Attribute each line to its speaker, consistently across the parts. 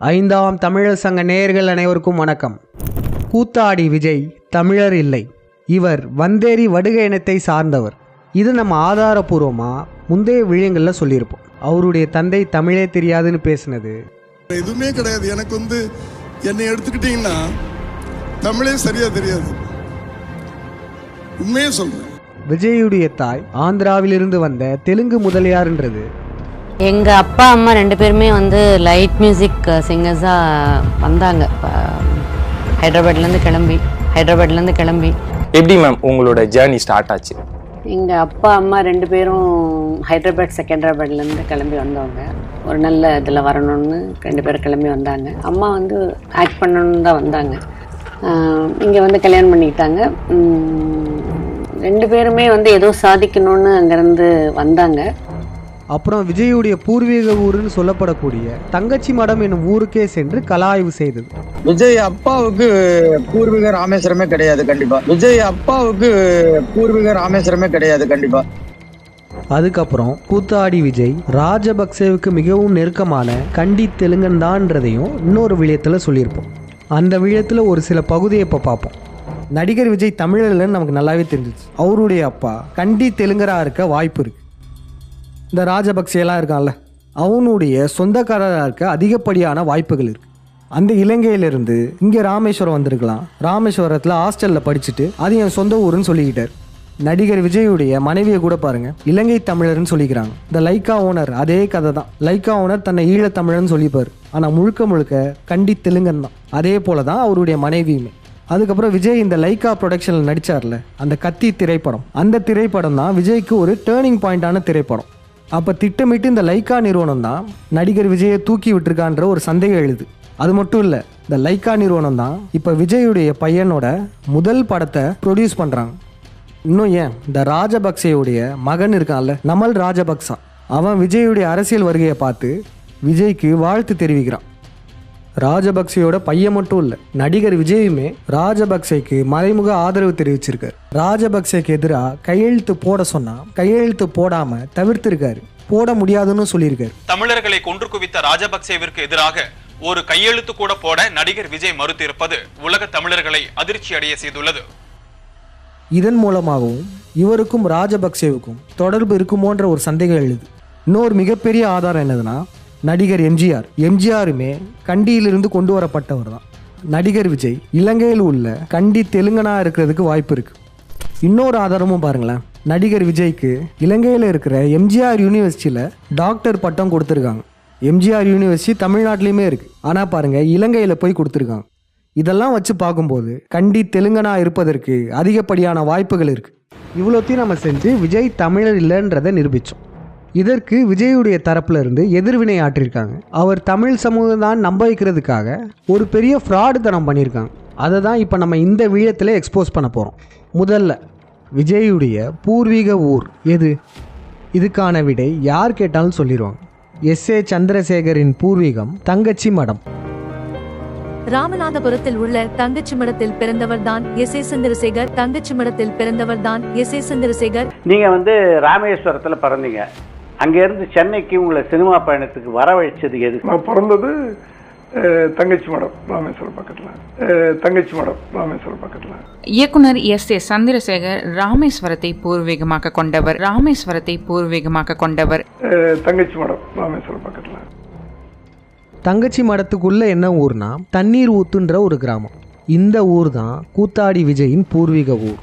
Speaker 1: ஐந்தாம் தமிழர் சங்க நேயர்கள் அனைவருக்கும் வணக்கம். கூத்தாடி விஜய் தமிழர் இல்லை, இவர் வந்தேரி வடுக இனத்தை சார்ந்தவர். இது நம்ம ஆதாரபூர்வமாக முந்தைய விழியங்களில் சொல்லியிருப்போம். அவருடைய தந்தை தமிழே தெரியாதுன்னு பேசினது
Speaker 2: எதுவுமே கிடையாது. எனக்கு என்னை எடுத்துக்கிட்டீங்கன்னா தமிழே சரியா தெரியாது, உண்மையே சொல்றேன்.
Speaker 1: விஜயுடைய தாய் ஆந்திராவிலிருந்து வந்த தெலுங்கு முதலியார்ன்றது.
Speaker 3: எங்கள் அப்பா அம்மா ரெண்டு பேருமே லைட் மியூசிக் சிங்கர்ஸாக வந்தாங்க. ஹைதராபாத்லேருந்து கிளம்பி
Speaker 4: எப்படி மேம் உங்களோட ஜேர்னி ஸ்டார்ட் ஆச்சு?
Speaker 3: எங்கள் அப்பா அம்மா ரெண்டு பேரும் செகண்டராபாத்லேருந்து கிளம்பி வந்தவங்க. ஒரு நல்ல இதில் வரணும்னு ரெண்டு பேரும் கிளம்பி வந்தாங்க. அம்மா ஆக்ட் பண்ணணுன்னு தான் வந்தாங்க. இங்கே கல்யாணம் பண்ணிக்கிட்டாங்க. ரெண்டு பேருமே ஏதோ சாதிக்கணும்னு அங்கேருந்து வந்தாங்க.
Speaker 1: அப்புறம் விஜயுடைய பூர்வீக ஊருன்னு சொல்லப்படக்கூடிய தங்கச்சி மடம் என்னும் ஊருக்கே சென்று கல ஆய்வு செய்தது.
Speaker 5: விஜய் அப்பாவுக்கு பூர்வீக ராமேஸ்வரமே கிடையாது கண்டிப்பா.
Speaker 1: அதுக்கப்புறம் கூத்தாடி விஜய் ராஜபக்சேவுக்கு மிகவும் நெருக்கமான கண்டி தெலுங்கன் தான்றதையும் இன்னொரு விழியத்துல சொல்லியிருப்போம். அந்த விழியத்துல ஒரு சில பகுதியை இப்போ பார்ப்போம். நடிகர் விஜய் தமிழர்லன்னு நமக்கு நல்லாவே தெரிஞ்சிச்சு. அவருடைய அப்பா கண்டி தெலுங்கரா இருக்க வாய்ப்பு இருக்கு. இந்த ராஜபக்சேலாம் இருக்கான்ல, அவனுடைய சொந்தக்காரராக இருக்க அதிகப்படியான வாய்ப்புகள் இருக்குது. அந்த இலங்கையிலிருந்து இங்கே ராமேஸ்வரம் வந்திருக்கலாம். ராமேஸ்வரத்தில் ஹாஸ்டலில் படிச்சுட்டு அது என் சொந்த ஊருன்னு சொல்லிக்கிட்டார். நடிகர் விஜயுடைய மனைவியை கூட பாருங்க, இலங்கை தமிழர்னு சொல்லிக்கிறாங்க. இந்த லைக்கா ஓனர் அதே கதை தான். லைக்கா ஓனர் தன்னை ஈழத்தமிழர்னு சொல்லிப்பார், ஆனால் முழுக்க கண்டி தெலுங்கன் தான். அதே போல தான் அவருடைய மனைவியுமே. அதுக்கப்புறம் விஜய் இந்த லைக்கா ப்ரொடக்ஷனில் நடித்தார்ல, அந்த கத்தி திரைப்படம், அந்த திரைப்படம் தான் விஜய்க்கு ஒரு டேர்னிங் பாயிண்டான திரைப்படம். அப்போ திட்டமிட்டு இந்த லைக்கா நிறுவனம் தான் நடிகர் விஜயை தூக்கி விட்டுருக்கான்ற ஒரு சந்தேகம் எழுது. அது மட்டும் இல்லை, இந்த லைக்கா நிறுவனம் தான் இப்போ விஜயுடைய பையனோட முதல் படத்தை ப்ரொடியூஸ் பண்ணுறாங்க. இன்னும் ஏன், இந்த ராஜபக்சேயுடைய மகன் இருக்கான்ல, நமல் ராஜபக்சா, அவன் விஜயுடைய அரசியல் வருகையை பார்த்து விஜய்க்கு வாழ்த்து தெரிவிக்கிறான். ராஜபக்சேயோட பையன் மட்டும் இல்லை, நடிகர் விஜயுமே ராஜபக்சேக்கு மறைமுக ஆதரவு தெரிவிச்சிருக்காரு. ராஜபக்சேக்கு எதிராக கையெழுத்து போட சொன்னா கையெழுத்து போடாம தவிர்த்திருக்காரு. போட முடியாதுன்னு சொல்லியிருக்காரு.
Speaker 6: தமிழர்களை கொன்று குவித்த ராஜபக்சேவிற்கு எதிராக ஒரு கையெழுத்து கூட போட நடிகர் விஜய் மறுத்திருப்பது உலக தமிழர்களை அதிர்ச்சி அடைய செய்துள்ளது.
Speaker 1: இதன் மூலமாகவும் இவருக்கும் ராஜபக்சேவுக்கும் தொடர்பு இருக்குமோன்ற ஒரு சந்தேகம் எழுது. இன்னொரு மிகப்பெரிய ஆதாரம் என்னதுன்னா, நடிகர் எம்ஜிஆருமே கண்டியிலிருந்து கொண்டு வரப்பட்டவர் தான். நடிகர் விஜய் இலங்கையில் உள்ள கண்டி தெலுங்கனா இருக்கிறதுக்கு வாய்ப்பு இருக்கு. இன்னொரு ஆதாரமும் பாருங்களேன், நடிகர் விஜய்க்கு இலங்கையில் இருக்கிற எம்ஜிஆர் யூனிவர்சிட்டியில் டாக்டர் பட்டம் கொடுத்துருக்காங்க. எம்ஜிஆர் யூனிவர்சிட்டி தமிழ்நாட்டிலையுமே இருக்கு, ஆனால் பாருங்க இலங்கையில் போய் கொடுத்துருக்காங்க. இதெல்லாம் வச்சு பார்க்கும்போது கண்டி தெலுங்கனா இருப்பதற்கு அதிகப்படியான வாய்ப்புகள் இருக்கு. இவ்வளோத்தையும் நம்ம செஞ்சு விஜய் தமிழர் இல்லைன்றதை நிரூபித்தோம். இதற்கு விஜயுடைய தரப்புல இருந்து எதிர்வினை ஆற்றிருக்காங்க. அவர் தமிழ் சமூகம் தான் நம்ப வைக்கிறதுக்காக ஒரு பெரிய ஃப்ராடு தனம் பண்ணியிருக்காங்க. அதை தான் இப்போ நம்ம இந்த விழயத்தில் எக்ஸ்போஸ் பண்ண போகிறோம். முதல்ல விஜயுடைய பூர்வீக ஊர் எது? இதுக்கான விடை யார் கேட்டாலும் சொல்லிடுவாங்க. எஸ்.ஏ. சந்திரசேகரின் பூர்வீகம் தங்கச்சி மடம்.
Speaker 7: ராமநாதபுரத்தில் உள்ள தங்கச்சி மடத்தில் பிறந்தவர் தான் எஸ்.ஏ. சந்திரசேகர். தங்கச்சி மடத்தில் பிறந்தவர் தான் எஸ்.ஏ. சந்திரசேகர்.
Speaker 8: நீங்க ராமேஸ்வரத்துல பிறந்தீங்க. அங்கிருந்து சென்னைக்கு உங்களை சினிமா பயணத்துக்கு வரவழைச்சது எது?
Speaker 2: நான் பிறந்தது தங்கச்சி மடம் ராமேஸ்வரம் பக்கத்துல.
Speaker 9: இயக்குனர் எஸ்.ஏ. சந்திரசேகர் ராமேஸ்வரத்தை பூர்வீகமாக கொண்டவர்.
Speaker 2: தங்கச்சி மடம் ராமேஸ்வரம் பக்கத்துல.
Speaker 1: தங்கச்சி மடத்துக்குள்ள என்ன ஊர்னா தண்ணீர் ஊத்துன்ற ஒரு கிராமம். இந்த ஊர் தான் கூத்தாடி விஜயின் பூர்வீக ஊர்.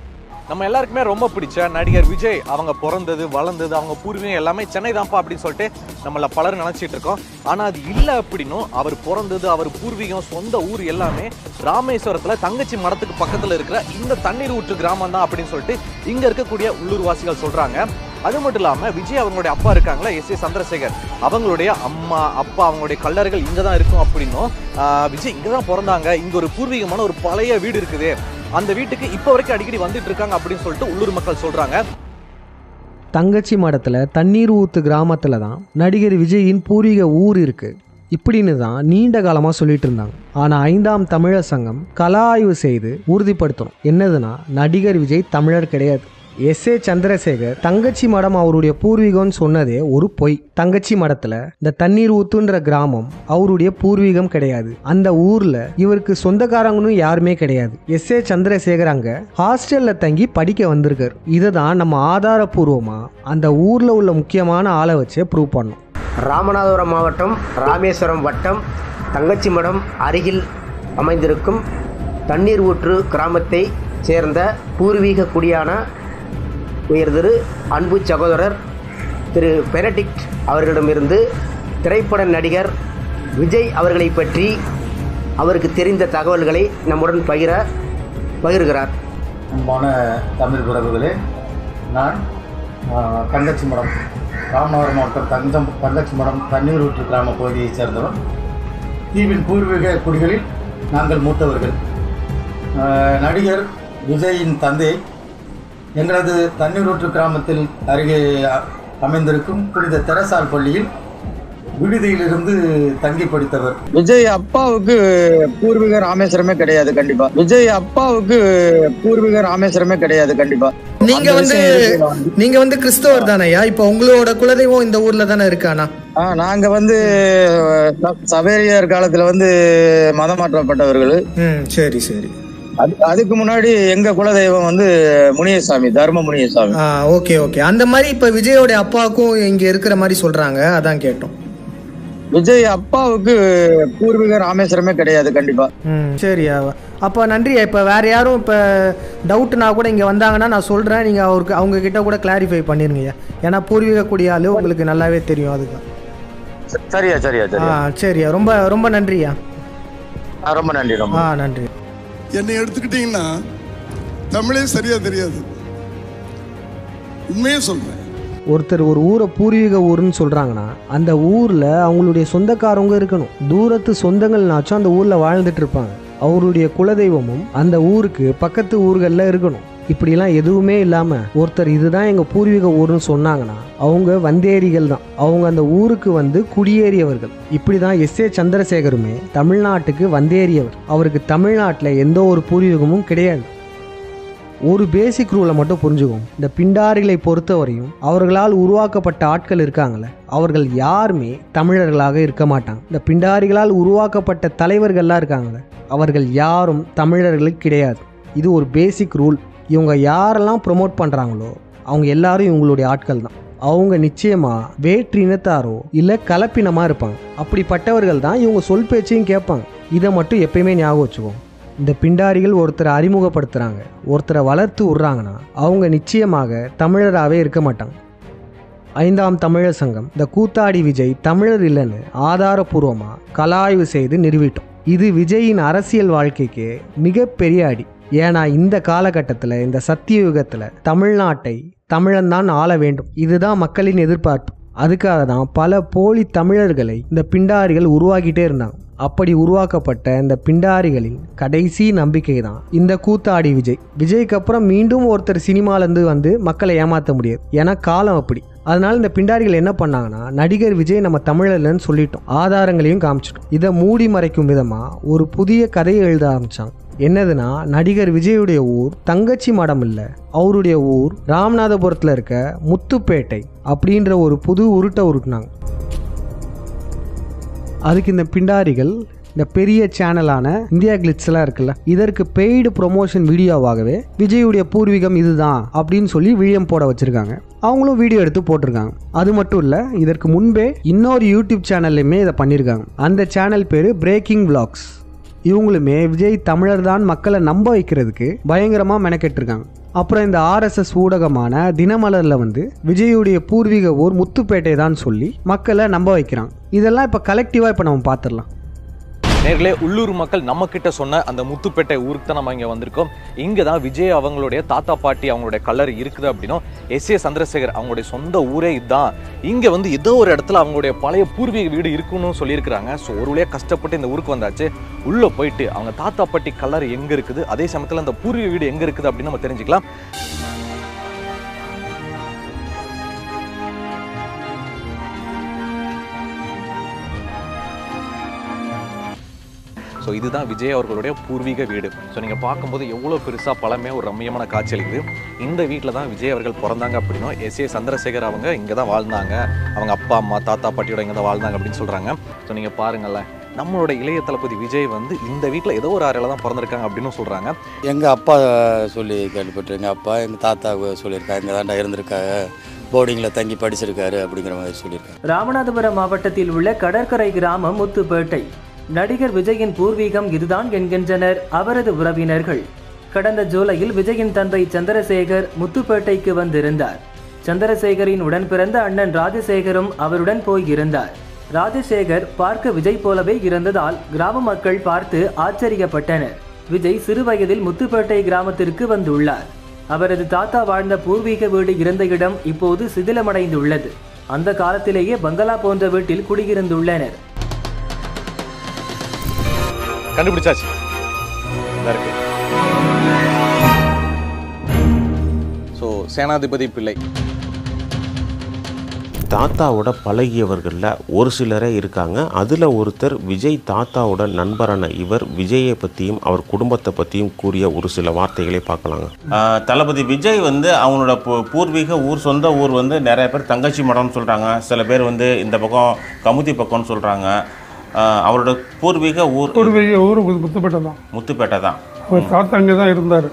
Speaker 4: நம்ம எல்லாருக்குமே ரொம்ப பிடிச்ச நடிகர் விஜய் அவங்க பிறந்தது வளர்ந்தது அவங்க பூர்வீகம் எல்லாமே சென்னை தான்ப்பா அப்படின்னு சொல்லிட்டு நம்மள பலர் நினைச்சிட்டு இருக்கோம். ஆனா அது இல்லை அப்படின்னும் அவர் பிறந்தது அவர் பூர்வீகம் சொந்த ஊர் எல்லாமே ராமேஸ்வரத்துல தங்கச்சி மடத்துக்கு பக்கத்துல இருக்கிற இந்த தண்ணீர் ஊற்று கிராமம் தான் அப்படின்னு சொல்லிட்டு இங்க இருக்கக்கூடிய உள்ளூர்வாசிகள் சொல்றாங்க. அது மட்டும் இல்லாம விஜய் அவங்களுடைய அப்பா இருக்காங்களா, எஸ்.ஏ. சந்திரசேகர், அவங்களுடைய அம்மா அப்பா அவங்களுடைய கல்லறைகள் இங்கதான் இருக்கும் அப்படின்னும் விஜய் இங்கதான் பிறந்தாங்க, இங்க ஒரு பூர்வீகமான ஒரு பழைய வீடு இருக்குது, அந்த வீட்டுக்கு இப்போ வரைக்கும் அடிக்கடி வந்துட்டு இருக்காங்க அப்படின்னு சொல்லிட்டு உள்ளூர் மக்கள் சொல்றாங்க.
Speaker 1: தங்கச்சி மடத்துல தண்ணீர் ஊத்து கிராமத்துல தான் நடிகர் விஜயின் பூர்வீக ஊர் இருக்கு இப்படின்னு தான் நீண்ட காலமா சொல்லிட்டு இருந்தாங்க. ஆனா ஐந்தாம் தமிழர் சங்கம் கல ஆய்வு செய்து உறுதிப்படுத்தணும். என்னதுன்னா, நடிகர் விஜய் தமிழர் கிடையாது. எஸ்.ஏ. சந்திரசேகர் தங்கச்சி மடம் அவருடைய பூர்வீகம்னு சொன்னதே ஒரு பொய். தங்கச்சி மடத்துல இந்த தண்ணீர் ஊத்துன்ற கிராமம் அவருடைய பூர்வீகம் கிடையாது. அந்த ஊர்ல இவருக்கு சொந்தக்காரங்களும் யாருமே கிடையாது. எஸ்.ஏ. சந்திரசேகர் அங்க ஹாஸ்டல்ல தங்கி படிக்க வந்திருக்காரு. இதை தான் நம்ம ஆதாரபூர்வமா அந்த ஊர்ல உள்ள முக்கியமான ஆளை வச்சே ப்ரூவ் பண்ணோம்.
Speaker 10: ராமநாதபுரம் மாவட்டம் ராமேஸ்வரம் வட்டம் தங்கச்சி மடம் அருகில் அமைந்திருக்கும் தண்ணீர் ஊற்று கிராமத்தை சேர்ந்த பூர்வீக குடியான உயர் திரு அன்பு சகோதரர் திரு பெனடிக்ட் அவர்களிடமிருந்து திரைப்பட நடிகர் விஜய் அவர்களை பற்றி அவருக்கு தெரிந்த தகவல்களை நம்முடன் பகிர்கிறார்.
Speaker 11: அன்பான தமிழ் உறவுகளே, நான் தங்கச்சி மடம் ராமநாதபுரம் மாவட்டம் தங்கச்சி மடம் தண்ணீர் ஊற்று கிராம பகுதியைச் சேர்ந்தவர். தீவின் பூர்வீக குடிகளில் நாங்கள் மூத்தவர்கள். நடிகர் விஜயின் தந்தை எங்களது தண்ணீரூற்று கிராமத்தில் அருகே அமைந்திருக்கும் புனித தெரசால் பள்ளியில் விடுதியிலிருந்து தங்கி படித்தவர்.
Speaker 5: விஜய் அப்பாவுக்கு பூர்வீக ராமேஸ்வரமே கிடையாது. கண்டிப்பா விஜய் அப்பாவுக்கு பூர்வீக ராமேஸ்வரமே கிடையாது. கண்டிப்பா
Speaker 1: நீங்க வந்து கிறிஸ்தவர் தானையா? இப்ப உங்களோட குலதெய்வம் இந்த ஊர்ல தானே இருக்கானா?
Speaker 5: நாங்க சவேரியார் காலத்துல மதம் மாற்றப்பட்டவர்கள்.
Speaker 1: சரி சரி.
Speaker 5: அதுக்கு முன்னாடி எங்க குலதெய்வம் முனியசாமி, தர்ம முனியசாமி.
Speaker 1: Okay okay. அந்த மாதிரி இப்ப விஜயோட அப்பாவுக்கும் இங்க இருக்கிற மாதிரி சொல்றாங்க, அதான் கேட்டோம்.
Speaker 5: விஜய் அப்பாவுக்கு பூர்வீக ராமேஸ்வரமே கிடையாது. கண்டிப்பா.
Speaker 1: சரியா, அப்ப நன்றி. இப்ப வேற யாரும் இப்ப டவுட்னா கூட இங்க வந்தாங்கன்னா நான் சொல்றேன், நீங்க அவங்க கிட்ட கூட கிளாரிஃபை பண்ணிருங்க. ஏன்னா பூர்வீக குடியாலு உங்களுக்கு நல்லாவே தெரியும். அதுதான்.
Speaker 5: சரியா சரியா சரியா.
Speaker 1: சரியா, ரொம்ப ரொம்ப நன்றியா.
Speaker 5: ரொம்ப நன்றி. ரொம்ப
Speaker 1: நன்றி.
Speaker 12: என்னை எடுத்துக்கிட்டீங்கன்னா தமிழே சரியா தெரியாது, உண்மையே சொல்றேன்.
Speaker 1: ஒருத்தர் ஒரு ஊரை பூர்வீக ஊர்னு சொல்றாங்கன்னா அந்த ஊர்ல அவங்களுடைய சொந்தக்காரங்க இருக்கணும். தூரத்து சொந்தங்கள்னாச்சும் அந்த ஊர்ல வாழ்ந்துட்டு இருப்பாங்க. அவருடைய குலதெய்வமும் அந்த ஊருக்கு பக்கத்து ஊர்கள்ல இருக்கணும். இப்படிலாம் எதுவுமே இல்லாம ஒருத்தர் இதுதான் எங்க பூர்வீக ஊர்னு சொன்னாங்கன்னா அவங்க வந்தேரிகள் தான். அவங்க அந்த ஊருக்கு குடியேறியவர்கள். இப்படிதான் எஸ்.ஏ. சந்திரசேகருமே தமிழ்நாட்டுக்கு வந்தேறியவர். அவருக்கு தமிழ்நாட்டில் எந்த ஒரு பூர்வீகமும் கிடையாது. ஒரு பேசிக் ரூலை மட்டும் புரிஞ்சுக்கும். இந்த பிண்டாரிகளை பொறுத்தவரையும் அவர்களால் உருவாக்கப்பட்ட ஆட்கள் இருக்காங்களே, அவர்கள் யாருமே தமிழர்களாக இருக்க மாட்டாங்க. இந்த பிண்டாரிகளால் உருவாக்கப்பட்ட தலைவர்கள்லாம் இருக்காங்களே, அவர்கள் யாரும் தமிழர்களுக்கு கிடையாது. இது ஒரு பேசிக் ரூல். இவங்க யாரெல்லாம் ப்ரொமோட் பண்ணுறாங்களோ அவங்க எல்லாரும் இவங்களுடைய ஆட்கள் தான். அவங்க நிச்சயமா வேற்று இனத்தாரோ இல்லை கலப்பினமாக இருப்பாங்க. அப்படிப்பட்டவர்கள் தான் இவங்க சொல் பேச்சையும் கேட்பாங்க. இதை மட்டும் எப்பயுமே ஞாபகம் வச்சுக்கோங்க. இந்த பிண்டாரிகள் ஒருத்தரை அறிமுகப்படுத்துகிறாங்க, ஒருத்தரை வளர்த்து விட்றாங்கன்னா அவங்க நிச்சயமாக தமிழராகவே இருக்க மாட்டாங்க. 5ஆம் தமிழர் சங்கம் இந்த கூத்தாடி விஜய் தமிழர் இல்லைன்னு ஆதாரபூர்வமாக கலாய்வு செய்து நிரூபித்தோம். இது விஜயின் அரசியல் வாழ்க்கைக்கு மிகப்பெரிய அடி. ஏன்னா இந்த காலகட்டத்தில், இந்த சத்தியயுகத்தில் தமிழ்நாட்டை தமிழன் தான் ஆள வேண்டும். இதுதான் மக்களின் எதிர்பார்ப்பு. அதுக்காக தான் பல போலி தமிழர்களை இந்த பிண்டாரிகள் உருவாக்கிட்டே இருந்தாங்க. அப்படி உருவாக்கப்பட்ட இந்த பிண்டாரிகளின் கடைசி நம்பிக்கை தான் இந்த கூத்தாடி விஜய். விஜய்க்கு அப்புறம் மீண்டும் ஒருத்தர் சினிமாலேருந்து மக்களை ஏமாற்ற முடியாது. ஏன்னா காலம் அப்படி. அதனால இந்த பிண்டாரிகள் என்ன பண்ணாங்கன்னா, நடிகர் விஜய் நம்ம தமிழர்லன்னு சொல்லிட்டோம், ஆதாரங்களையும் காமிச்சிட்டோம். இதை மூடி மறைக்கும் விதமாக ஒரு புதிய கதையை எழுத ஆரம்பிச்சாங்க. என்னதுன்னா, நடிகர் விஜயுடைய ஊர் தங்கச்சி மடம் இல்லை, அவருடைய ஊர் ராமநாதபுரத்தில் இருக்க முத்துப்பேட்டை அப்படின்ற ஒரு புது உருட்டை உருட்டினாங்க. அதுக்கு இந்த பிண்டாரிகள் இந்த பெரிய சேனலான இந்தியா கிளிட்ஸ்லாம் இருக்குல்ல, இதற்கு பெய்டு ப்ரொமோஷன் வீடியோவாகவே விஜயுடைய பூர்வீகம் இதுதான் அப்படின்னு சொல்லி விழியம் போட வச்சிருக்காங்க. அவங்களும் வீடியோ எடுத்து போட்டிருக்காங்க. அது மட்டும் இல்லை, இதற்கு முன்பே இன்னொரு யூடியூப் சேனல்லையுமே இதை பண்ணியிருக்காங்க. அந்த சேனல் பேர் பிரேக்கிங் விளாக்ஸ். இவங்களுமே விஜய் தமிழர் தான் மக்களை நம்ப வைக்கிறதுக்கு பயங்கரமாக மெனக்கெட்டிருக்காங்க. அப்புறம் இந்த RSS ஊடகமான தினமலரில் விஜயுடைய பூர்வீக ஊர் முத்துப்பேட்டை தான் சொல்லி மக்களை நம்ப வைக்கிறாங்க. இதெல்லாம் இப்போ கலெக்டிவாக இப்போ நம்ம பார்த்துடலாம்.
Speaker 4: நேர்களே, உள்ளூர் மக்கள் நம்ம கிட்ட சொன்ன அந்த முத்துப்பேட்டை ஊருக்கு தான் நம்ம இங்கே வந்திருக்கோம். இங்கே தான் விஜய் அவங்களுடைய தாத்தா பாட்டி அவங்களுடைய கல்லறை இருக்குது அப்படின்னும், எஸ்.ஏ. சந்திரசேகர் அவங்களுடைய சொந்த ஊரே இதுதான். இங்கே ஏதோ ஒரு இடத்துல அவங்களுடைய பழைய பூர்வீக வீடு இருக்குன்னு சொல்லியிருக்கிறாங்க. ஸோ ஒரு வழியாக கஷ்டப்பட்டு இந்த ஊருக்கு வந்தாச்சு. உள்ளே போயிட்டு அவங்க தாத்தா பாட்டி கல்லறை எங்கே இருக்குது, அதே சமயத்தில் அந்த பூர்வீக வீடு எங்கே இருக்குது அப்படின்னு நம்ம தெரிஞ்சுக்கலாம். ஸோ இதுதான் விஜய் அவர்களுடைய பூர்வீக வீடு. ஸோ நீங்கள் பார்க்கும்போது எவ்வளோ பெருசாக பழமையாக ஒரு ரம்மியமான காட்சி அளிக்குது. இந்த வீட்டில் தான் விஜய் அவர்கள் பிறந்தாங்க அப்படின்னா எஸ்ஏ சந்திரசேகர் அவங்க இங்கே தான் வாழ்ந்தாங்க, அவங்க அப்பா அம்மா தாத்தா பாட்டியோட இங்கே தான் வாழ்ந்தாங்க அப்படின்னு சொல்கிறாங்க. ஸோ நீங்கள் பாருங்களேன், நம்மளோட இளைய தளபதி விஜய் வந்து இந்த வீட்டில் ஏதோ ஒரு அறையில் தான் பிறந்திருக்காங்க அப்படின்னு சொல்கிறாங்க.
Speaker 13: எங்கள் அப்பா சொல்லி கேள்விப்பட்டு, எங்கள் அப்பா எங்கள் தாத்தா சொல்லியிருக்காங்க, இங்கே தாண்டா இருந்திருக்காங்க, போர்டிங்கில் தங்கி படிச்சிருக்காரு அப்படிங்கிற மாதிரி சொல்லியிருக்காங்க.
Speaker 14: ராமநாதபுரம் மாவட்டத்தில் உள்ள கடற்கரை கிராமம் முத்துப்பேட்டை. நடிகர் விஜயின் பூர்வீகம் இதுதான் என்கின்றனர் அவரது உறவினர்கள். கடந்த ஜூலையில் விஜயின் தந்தை சந்திரசேகர் முத்துப்பேட்டைக்கு வந்திருந்தார். சந்திரசேகரின் உடன் பிறந்த அண்ணன் ராஜசேகரும் அவருடன் போயிருந்தார். ராஜசேகர் பார்க்க விஜய் போலவே இருந்ததால் கிராம மக்கள் பார்த்து ஆச்சரியப்பட்டனர். விஜய் சிறு வயதில் முத்துப்பேட்டை கிராமத்திற்கு வந்துள்ளார். அவரது தாத்தா வாழ்ந்த பூர்வீக வீடு இருந்த இடம் இப்போது சிதிலமடைந்துள்ளது. அந்த காலத்திலேயே பங்களா போன்ற வீட்டில் குடியிருந்துள்ளனர்.
Speaker 4: கண்டுபிடிச்சாச்சு. ஸோ சேனாதிபதி பிள்ளை
Speaker 15: தாத்தாவோட பழகியவர்களில் ஒரு சிலரே இருக்காங்க. அதில் ஒருத்தர் விஜய் தாத்தாவோட நண்பரான இவர் விஜயை பற்றியும் அவர் குடும்பத்தை பற்றியும் கூறிய ஒரு சில வார்த்தைகளை பார்க்கலாங்க.
Speaker 16: தளபதி விஜய் வந்து அவங்களோட பூர்வீக ஊர், சொந்த ஊர் வந்து நிறைய பேர் தங்கச்சி மடம்னு சொல்கிறாங்க, சில பேர் வந்து இந்த பக்கம் கமுதி பக்கம்னு சொல்கிறாங்க. அவரோட பூர்வீக ஊர்
Speaker 2: முத்துப்பேட்டை தான்.
Speaker 16: முத்துப்பேட்டை தான்.
Speaker 2: அவர் தாத்தா அங்கே தான் இருந்தார்,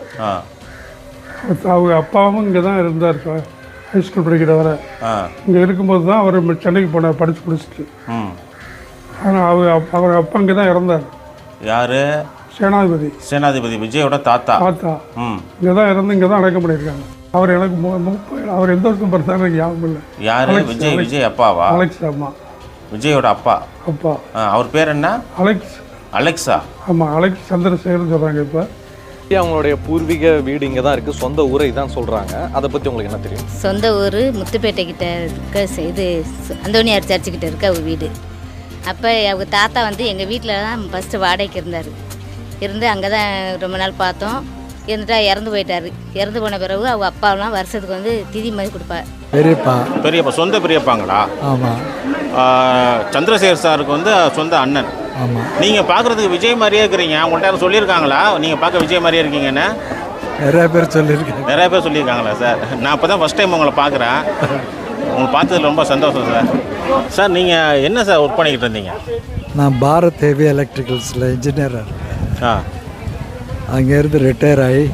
Speaker 2: அவங்க அப்பாவும் இங்கே தான் இருந்தார். ஹைஸ்கூல் படிக்கிற வரை இங்கே இருக்கும்போது தான் அவர் சென்னைக்கு போனார் படித்து முடிச்சுட்டு. ஆனால் அவர் அப்பா இங்கே தான் இறந்தார்.
Speaker 16: யார்?
Speaker 2: சேனாதிபதி.
Speaker 16: சேனாதிபதி விஜயோட தாத்தா.
Speaker 2: தாத்தா இங்கே தான் இறந்து இங்கே தான் அடக்கம் பண்ணியிருக்காங்க. அவர் எனக்கு அவர் எந்த வருஷம் பிறந்தாரு எனக்கு ஞாபகம் இல்லை.
Speaker 16: யார்? விஜய் அப்பாவா?
Speaker 2: அலெக்ஸ். அம்மா
Speaker 16: விஜயோட அப்பா. அவர் பேர் என்ன? அலெக்ஸா.
Speaker 2: ஆமாம், அலெக்ஸ் சந்திரசேகர்னு சொல்கிறாங்க. இப்போ
Speaker 4: அவங்களுடைய பூர்வீக வீடு இங்கே தான் இருக்குது, சொந்த ஊரை தான் சொல்கிறாங்க. அதை பற்றி உங்களுக்கு என்ன தெரியும்?
Speaker 17: சொந்த ஊர் முத்துப்பேட்டை கிட்ட இருக்க இது அந்தோனியார் சர்ச்சுக்கிட்ட இருக்க ஒரு வீடு. அப்போ அவங்க தாத்தா வந்து எங்கள் வீட்டில் தான் ஃபஸ்ட்டு வாடகைக்கு இருந்து அங்கே தான் ரொம்ப நாள் பார்த்தோம். இருந்துட்டா இறந்து போயிட்டார். இறந்து போன பிறகு அவங்க அப்பாவெலாம் வருஷத்துக்கு வந்து திதி மாதிரி கொடுப்பார்.
Speaker 16: பெரியப்பா சொந்த பெரியப்பாங்களா?
Speaker 18: ஆமாம்.
Speaker 16: சந்திரசேகர் சாருக்கு வந்து சொந்த அண்ணன்.
Speaker 18: ஆமாம்.
Speaker 16: நீங்கள் பார்க்குறதுக்கு விஜய் மாதிரியே இருக்கிறீங்க. உங்கள்கிட்ட யாரும் சொல்லியிருக்காங்களா நீங்கள் பார்க்க விஜய் மாதிரியே இருக்கீங்கன்னு?
Speaker 18: நிறைய பேர்
Speaker 16: சொல்லியிருக்காங்களா சார்? நான் இப்போ தான் ஃபஸ்ட் டைம் உங்களை பார்க்குறேன். உங்களை பார்த்ததில் ரொம்ப சந்தோஷம் சார். சார் நீங்கள் என்ன சார் ஒர்க் பண்ணிக்கிட்டு இருந்தீங்க?
Speaker 18: நான் பாரத் ஹெவி எலக்ட்ரிக்கல்ஸில் இன்ஜினியர். அங்கேருந்து ரிட்டையர் ஆகி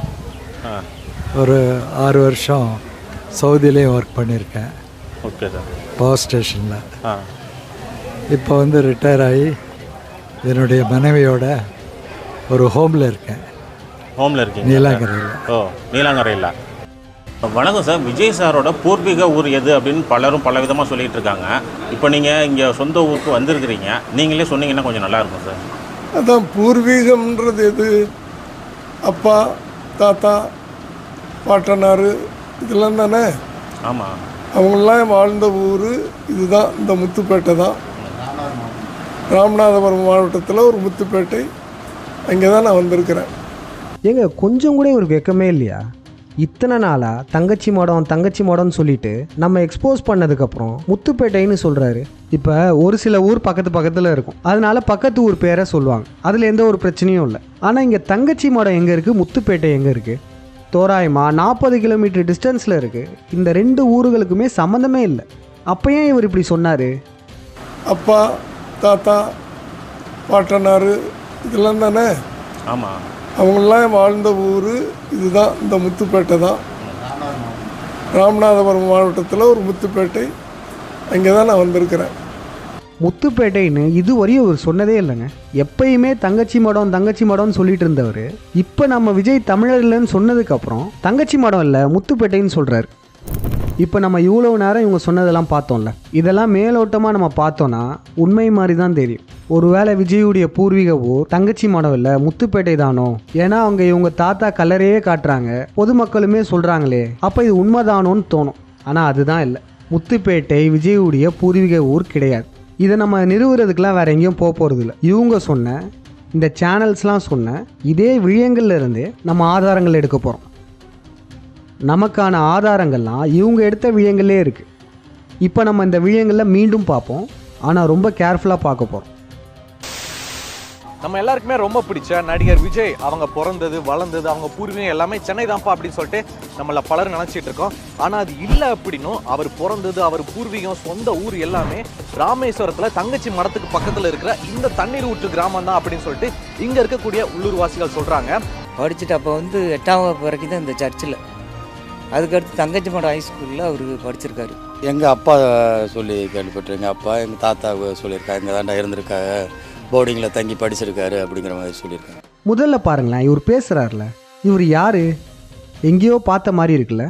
Speaker 18: ஒரு 6 வருஷம் சவுதியிலையும் ஒர்க் பண்ணியிருக்கேன்.
Speaker 16: Okay sir.
Speaker 18: பவர் ஸ்டேஷனில். இப்போ வந்து ரிட்டையர் ஆகி என்னுடைய மனைவியோட ஒரு ஹோமில் இருக்கேன்.
Speaker 16: இருக்கீங்க?
Speaker 18: நீலாங்கரையில்.
Speaker 16: ஓ, நீலாங்கரையில். வணக்கம் சார். விஜய் சாரோட பூர்வீக ஊர் எது அப்படின்னு பலரும் பல விதமாக சொல்லிகிட்டு இருக்காங்க. இப்போ நீங்கள் இங்கே சொந்த ஊருக்கு வந்திருக்கிறீங்க, நீங்களே சொன்னீங்கன்னா கொஞ்சம் நல்லாயிருக்கும் சார்.
Speaker 12: அதான் பூர்வீகம்ன்றது எது? அப்பா, தாத்தா, பாட்டனார் இதெல்லாம் தானே.
Speaker 16: ஆமாம்.
Speaker 12: அவங்களாம் வாழ்ந்த ஊர் இதுதான், இந்த முத்துப்பேட்டை தான். ராமநாதபுரம் மாவட்டத்தில் ஒரு முத்துப்பேட்டை, அங்கே தான் நான் வந்திருக்கிறேன்.
Speaker 1: ஏங்க கொஞ்சம் கூட ஒரு வெக்கமே இல்லையா? இத்தனை நாளாக தங்கச்சி மடம்னு சொல்லிட்டு நம்ம எக்ஸ்போஸ் பண்ணதுக்கப்புறம் முத்துப்பேட்டைன்னு சொல்கிறாரு. இப்போ ஒரு சில ஊர் பக்கத்தில் இருக்கும், அதனால பக்கத்து ஊர் பேரை சொல்லுவாங்க, அதில் எந்த ஒரு பிரச்சனையும் இல்லை. ஆனால் இங்கே தங்கச்சி மடம் எங்கே இருக்குது, முத்துப்பேட்டை எங்கே இருக்குது? தோராயமாக 40 கிலோமீட்டர் டிஸ்டன்ஸில் இருக்குது. இந்த 2 ஊர்களுக்குமே சம்மந்தமே இல்லை. அப்போ ஏன் இவர் இப்படி சொன்னார்?
Speaker 12: அப்பா, தாத்தா, பாட்டனார் இதெல்லாம் தானே.
Speaker 16: ஆமாம்.
Speaker 12: அவங்களாம் வாழ்ந்த ஊர் இதுதான், இந்த முத்துப்பேட்டை தான். ராமநாதபுரம் மாவட்டத்தில் ஒரு முத்துப்பேட்டை, அங்கே தான் நான் வந்திருக்கிறேன்.
Speaker 1: முத்துப்பேட்டைன்னு இதுவரையும் அவர் சொன்னதே இல்லைங்க. எப்பயுமே தங்கச்சி மடம்னு சொல்லிட்டு இருந்தவர் இப்போ நம்ம விஜய் தமிழர் இல்லைன்னு சொன்னதுக்கப்புறம் தங்கச்சி மடம் இல்லை முத்துப்பேட்டைன்னு சொல்கிறார். இப்போ நம்ம இவ்வளோ நேரம் இவங்க சொன்னதெல்லாம் பார்த்தோம்ல, இதெல்லாம் மேலோட்டமாக நம்ம பார்த்தோன்னா உண்மை மாதிரி தான் தெரியும். ஒருவேளை விஜயுடைய பூர்வீக ஊர் தங்கச்சி மடம் இல்லை முத்துப்பேட்டை தானோ? ஏன்னா அவங்க இவங்க தாத்தா கலரையே காட்டுறாங்க, பொதுமக்களுமே சொல்கிறாங்களே, அப்போ இது உண்மைதானோன்னு தோணும். ஆனால் அதுதான் இல்லை. முத்துப்பேட்டை விஜயுடைய பூர்வீக ஊர் கிடையாது. இதை நம்ம நிறுவுறதுக்கெலாம் வேறு எங்கேயும் போகிறது இல்லை. இவங்க சொன்ன இந்த சேனல்ஸ்லாம் சொன்ன இதே விழியங்கள்ல இருந்தே நம்ம ஆதாரங்கள் எடுக்க போகிறோம். நமக்கான ஆதாரங்கள்லாம் இவங்க எடுத்த விழியங்களே இருக்குது. இப்போ நம்ம இந்த விழியங்களில் மீண்டும் பார்ப்போம், ஆனால் ரொம்ப கேர்ஃபுல்லாக பார்க்க போகிறோம்.
Speaker 4: நம்ம எல்லாருக்குமே ரொம்ப பிடிச்ச நடிகர் விஜய் அவங்க பிறந்தது வளர்ந்தது அவங்க பூர்வீகம் எல்லாமே சென்னை தான்ப்பா அப்படின்னு சொல்லிட்டு நம்மள பலர் நினைச்சிட்டு இருக்கோம். ஆனா அது இல்லை அப்படின்னும் அவர் பிறந்தது அவர் பூர்வீகம் சொந்த ஊர் எல்லாமே ராமேஸ்வரத்துல தங்கச்சி மடத்துக்கு பக்கத்துல இருக்கிற இந்த தண்ணீர் ஊற்று கிராமம் தான் அப்படின்னு சொல்லிட்டு இங்க இருக்கக்கூடிய உள்ளூர்வாசிகள் சொல்றாங்க.
Speaker 19: படிச்சுட்டு அப்போ வந்து 8ஆம் வகுப்பு வரைக்கும் தான் இந்த சர்ச்சில், அதுக்கடுத்து தங்கச்சி மடம் ஹைஸ்கூலில் அவர் படிச்சிருக்காரு.
Speaker 13: எங்கள் அப்பா சொல்லி கேள்விப்பட்டிருக்கேன். எங்கள் அப்பா எங்கள் தாத்தா சொல்லியிருக்காங்க, இங்கே தாண்டா இருந்திருக்காங்க, போர்டிங்கில் தங்கி படிச்சிருக்காரு அப்படிங்கிற மாதிரி சொல்லியிருக்காங்க.
Speaker 1: முதல்ல பாருங்களேன், இவர் பேசுகிறார்ல, இவர் யார்? எங்கேயோ பார்த்த மாதிரி இருக்குல்ல.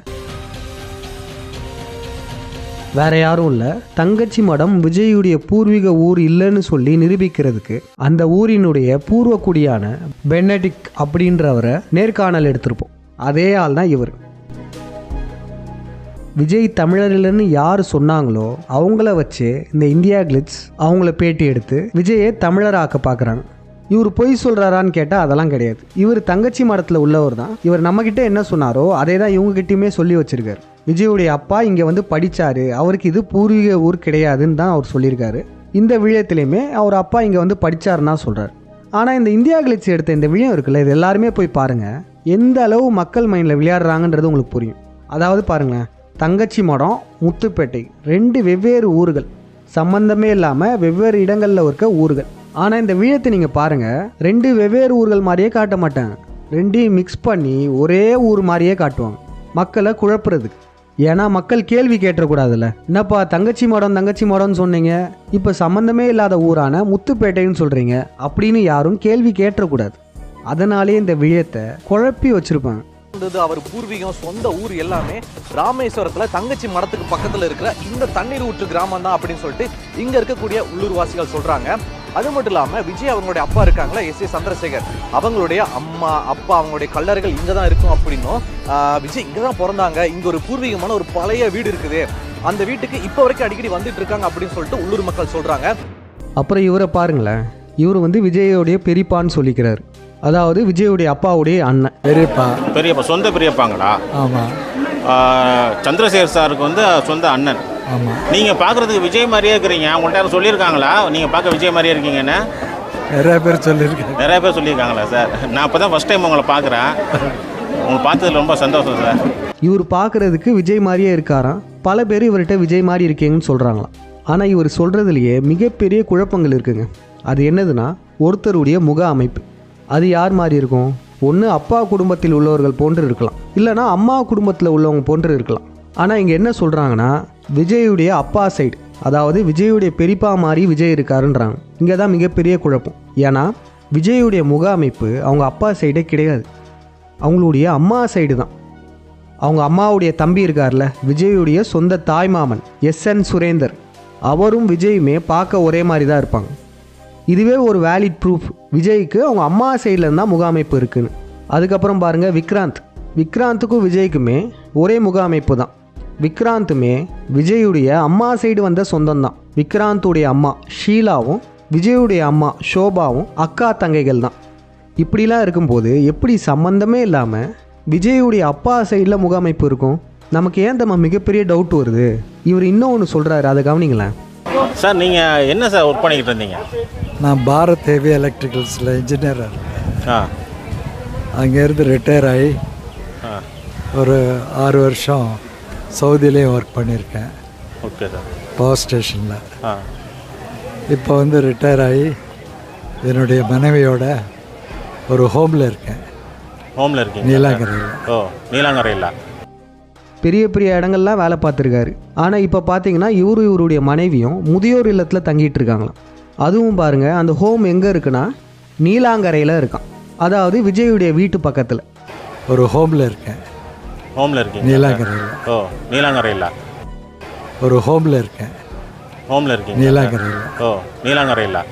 Speaker 1: வேற யாரும் இல்லை, தங்கச்சி மடம் விஜயுடைய பூர்வீக ஊர் இல்லைன்னு சொல்லி நிரூபிக்கிறதுக்கு அந்த ஊரினுடைய பூர்வக்குடியான பெனடிக்ட் அப்படின்றவரை நேர்காணல் எடுத்திருப்போம். அதே ஆள் தான் இவர். விஜய் தமிழர் இல்லைன்னு யார் சொன்னாங்களோ அவங்கள வச்சு இந்த இந்தியா கிளிட்ஸ் அவங்கள பேட்டி எடுத்து விஜயை தமிழராக்க பார்க்குறாங்க. இவர் பொய் சொல்கிறாரான்னு கேட்டால் அதெல்லாம் கிடையாது. இவர் தங்கச்சி மடத்தில் உள்ளவர் தான். இவர் நம்மக்கிட்ட என்ன சொன்னாரோ அதே தான் இவங்ககிட்டையுமே சொல்லி வச்சுருக்காரு. விஜயுடைய அப்பா இங்கே வந்து படித்தார், அவருக்கு இது பூர்வீக ஊர் கிடையாதுன்னு தான் அவர் சொல்லியிருக்காரு. இந்த விழயத்துலேயுமே அவர் அப்பா இங்கே வந்து படித்தாருன்னா சொல்கிறார். ஆனால் இந்த இந்தியா கிளிட்ஸ் எடுத்த இந்த விழயம் இருக்குல்ல, இது எல்லாருமே போய் பாருங்கள், எந்த அளவு மக்கள் மைண்டில் விளையாடுறாங்கன்றது உங்களுக்கு புரியும். அதாவது பாருங்களேன், தங்கச்சி மடம், முத்துப்பேட்டை 2 வெவ்வேறு ஊர்கள், சம்பந்தமே இல்லாமல் வெவ்வேறு இடங்களில் இருக்க ஊர்கள். ஆனால் இந்த விழயத்தை நீங்கள் பாருங்கள், 2 வெவ்வேறு ஊர்கள் மாதிரியே காட்ட மாட்டாங்க, 2ஐயும் மிக்ஸ் பண்ணி ஒரே ஊர் மாதிரியே காட்டுவாங்க, மக்களை குழப்புறதுக்கு. ஏன்னா மக்கள் கேள்வி கேட்டக்கூடாதுல்ல, என்னப்பா தங்கச்சி மடம்னு சொன்னீங்க, இப்போ சம்மந்தமே இல்லாத ஊரான முத்துப்பேட்டைன்னு சொல்கிறீங்க அப்படின்னு யாரும் கேள்வி கேட்டக்கூடாது. அதனாலே இந்த விழயத்தை குழப்பி வச்சுருப்பாங்க.
Speaker 4: அவர் பூர்வீகம் சொந்த ஊர் எல்லாமே ராமேஸ்வரத்துல தங்கச்சி மடத்துக்கு பக்கத்துல இருக்கிற இந்த தண்ணீர் ஊற்று கிராமம் தான் அப்படின்னு சொல்லிட்டு இங்க இருக்கக்கூடிய உள்ளூர்வாசிகள் சொல்றாங்க. அது மட்டும் இல்லாம விஜய் அவங்களுடைய அப்பா இருக்காங்களா, எஸ்.ஏ. சந்திரசேகர், அவங்களுடைய அம்மா அப்பா அவங்களுடைய கல்லறைகள் இங்க தான் இருக்கும் அப்படின்னும், விஜய் இங்க தான் பிறந்தாங்க, இங்க ஒரு பூர்வீகமான ஒரு பழைய வீடு இருக்குது, அந்த வீட்டுக்கு இப்போ வரைக்கும் அடிக்கடி வந்துட்டு இருக்காங்க அப்படின்னு சொல்லிட்டு உள்ளூர் மக்கள் சொல்றாங்க.
Speaker 1: அப்புறம் இவரை பாருங்களேன், இவர் வந்து விஜயோடைய பெரியப்பான்னு சொல்லிக்கிறார். அதாவது விஜயுடைய அப்பாவுடைய அண்ணன்.
Speaker 16: பெரியப்பா சொந்த பெரியப்பாங்களா?
Speaker 18: ஆமாம்.
Speaker 16: சந்திரசேகர் சாருக்கு வந்து சொந்த அண்ணன்.
Speaker 18: ஆமாம்.
Speaker 16: நீங்கள் பார்க்குறதுக்கு விஜய் மாதிரியே இருக்கிறீங்க. உங்கள்கிட்ட யாரும் சொல்லியிருக்காங்களா நீங்கள் பார்க்க விஜய் மாதிரியே இருக்கீங்கன்னு?
Speaker 18: நிறைய பேர் சொல்லியிருக்காங்க.
Speaker 16: நிறைய பேர் சொல்லியிருக்காங்களா சார்? நான் இப்போ தான் ஃபஸ்ட் டைம் உங்களை பார்க்குறேன். உங்களை பார்த்ததுல ரொம்ப சந்தோஷம் சார்.
Speaker 1: இவர் பார்க்குறதுக்கு விஜய் மாதிரியே இருக்காராம். பல பேர் இவர்கிட்ட விஜய் மாதிரி இருக்கீங்கன்னு சொல்கிறாங்களாம். ஆனால் இவர் சொல்கிறதுலையே மிகப்பெரிய குழப்பங்கள் இருக்குங்க. அது என்னதுன்னா, ஒருத்தருடைய முக அமைப்பு. அது யார் மாதிரி இருக்கும்? ஒன்று அப்பா குடும்பத்தில் உள்ளவர்கள் போன்று இருக்கலாம், இல்லைனா அம்மா குடும்பத்தில் உள்ளவங்க போன்று இருக்கலாம். ஆனால் இங்கே என்ன சொல்கிறாங்கன்னா, விஜயுடைய அப்பா சைடு, அதாவது விஜயுடைய பெரியப்பா மாதிரி விஜய் இருக்காருன்றாங்க. இங்கே தான் மிகப்பெரிய குழப்பம். ஏன்னா விஜயுடைய முக அமைப்பு அவங்க அப்பா சைடே கிடையாது, அவங்களுடைய அம்மா சைடு தான். அவங்க அம்மாவுடைய தம்பி இருக்கார்ல, விஜயுடைய சொந்த தாய்மாமன் எஸ்.என். சுரேந்தர், அவரும் விஜயுமே பார்க்க ஒரே மாதிரி தான் இருப்பாங்க. இதுவே ஒரு வேலிட் ப்ரூஃப் விஜய்க்கு அவங்க அம்மா சைடில் இருந்தால் முக அமைப்பு இருக்குன்னு. அதுக்கப்புறம் பாருங்கள், விக்ராந்துக்கும் விஜய்க்குமே ஒரே முக அமைப்பு தான். விக்ராந்துமே விஜயுடைய அம்மா சைடு வந்த சொந்தம் தான். விக்ராந்துடைய அம்மா ஷீலாவும் விஜயுடைய அம்மா ஷோபாவும் அக்கா தங்கைகள் தான். இப்படிலாம் இருக்கும்போது எப்படி சம்மந்தமே இல்லாமல் விஜயுடைய அப்பா சைடில் முக அமைப்பு இருக்கும்? நமக்கு ஏன் நம்ம மிகப்பெரிய டவுட் வருது. இவர் இன்னொன்று சொல்கிறாரு, அதை கவனிங்களேன்
Speaker 16: சார். நீங்கள் என்ன சார் ஒர்க் பண்ணிக்கிட்டு இருந்தீங்க?
Speaker 18: நான் பாரத் ஹெவி எலக்ட்ரிக்கல்ஸில் இன்ஜினியராக இருக்கேன். அங்கேருந்து ரிட்டையர் ஆகி ஒரு 6 வருஷம் சவுதியிலையும் ஒர்க் பண்ணியிருக்கேன்.
Speaker 16: Okay sir.
Speaker 18: பவர் ஸ்டேஷனில். இப்போ வந்து ரிட்டையர் ஆகி என்னுடைய மனைவியோட ஒரு ஹோமில் இருக்கேன்.
Speaker 16: ஹோமில் இருக்கீங்க?
Speaker 18: நீலாங்கரையில்.
Speaker 16: ஓ, நீலாங்கரையில்.
Speaker 1: பெரிய பெரிய இடங்கள்லாம் வேலை பார்த்துருக்காரு. ஆனால் இப்போ பார்த்தீங்கன்னா இவருடைய மனைவியும் முதியோர் இல்லத்தில் தங்கிட்டு இருக்காங்களாம். அதுவும் பாருங்கள், அந்த ஹோம் எங்கே இருக்குன்னா நீலாங்கரையில் இருக்கான். அதாவது விஜயுடைய வீட்டு பக்கத்தில்
Speaker 18: ஒரு ஹோமில் இருக்கேன்.
Speaker 16: ஹோமில் இருக்கீங்க?
Speaker 18: நீலாங்கரையில்.
Speaker 16: ஓ, நீலாங்கரையில்.
Speaker 18: ஒரு ஹோமில் இருக்கேன்.
Speaker 16: ஹோமில் இருக்கீங்க?
Speaker 18: நீலாங்கரையில்.
Speaker 16: ஓ, நீலாங்கரையில்.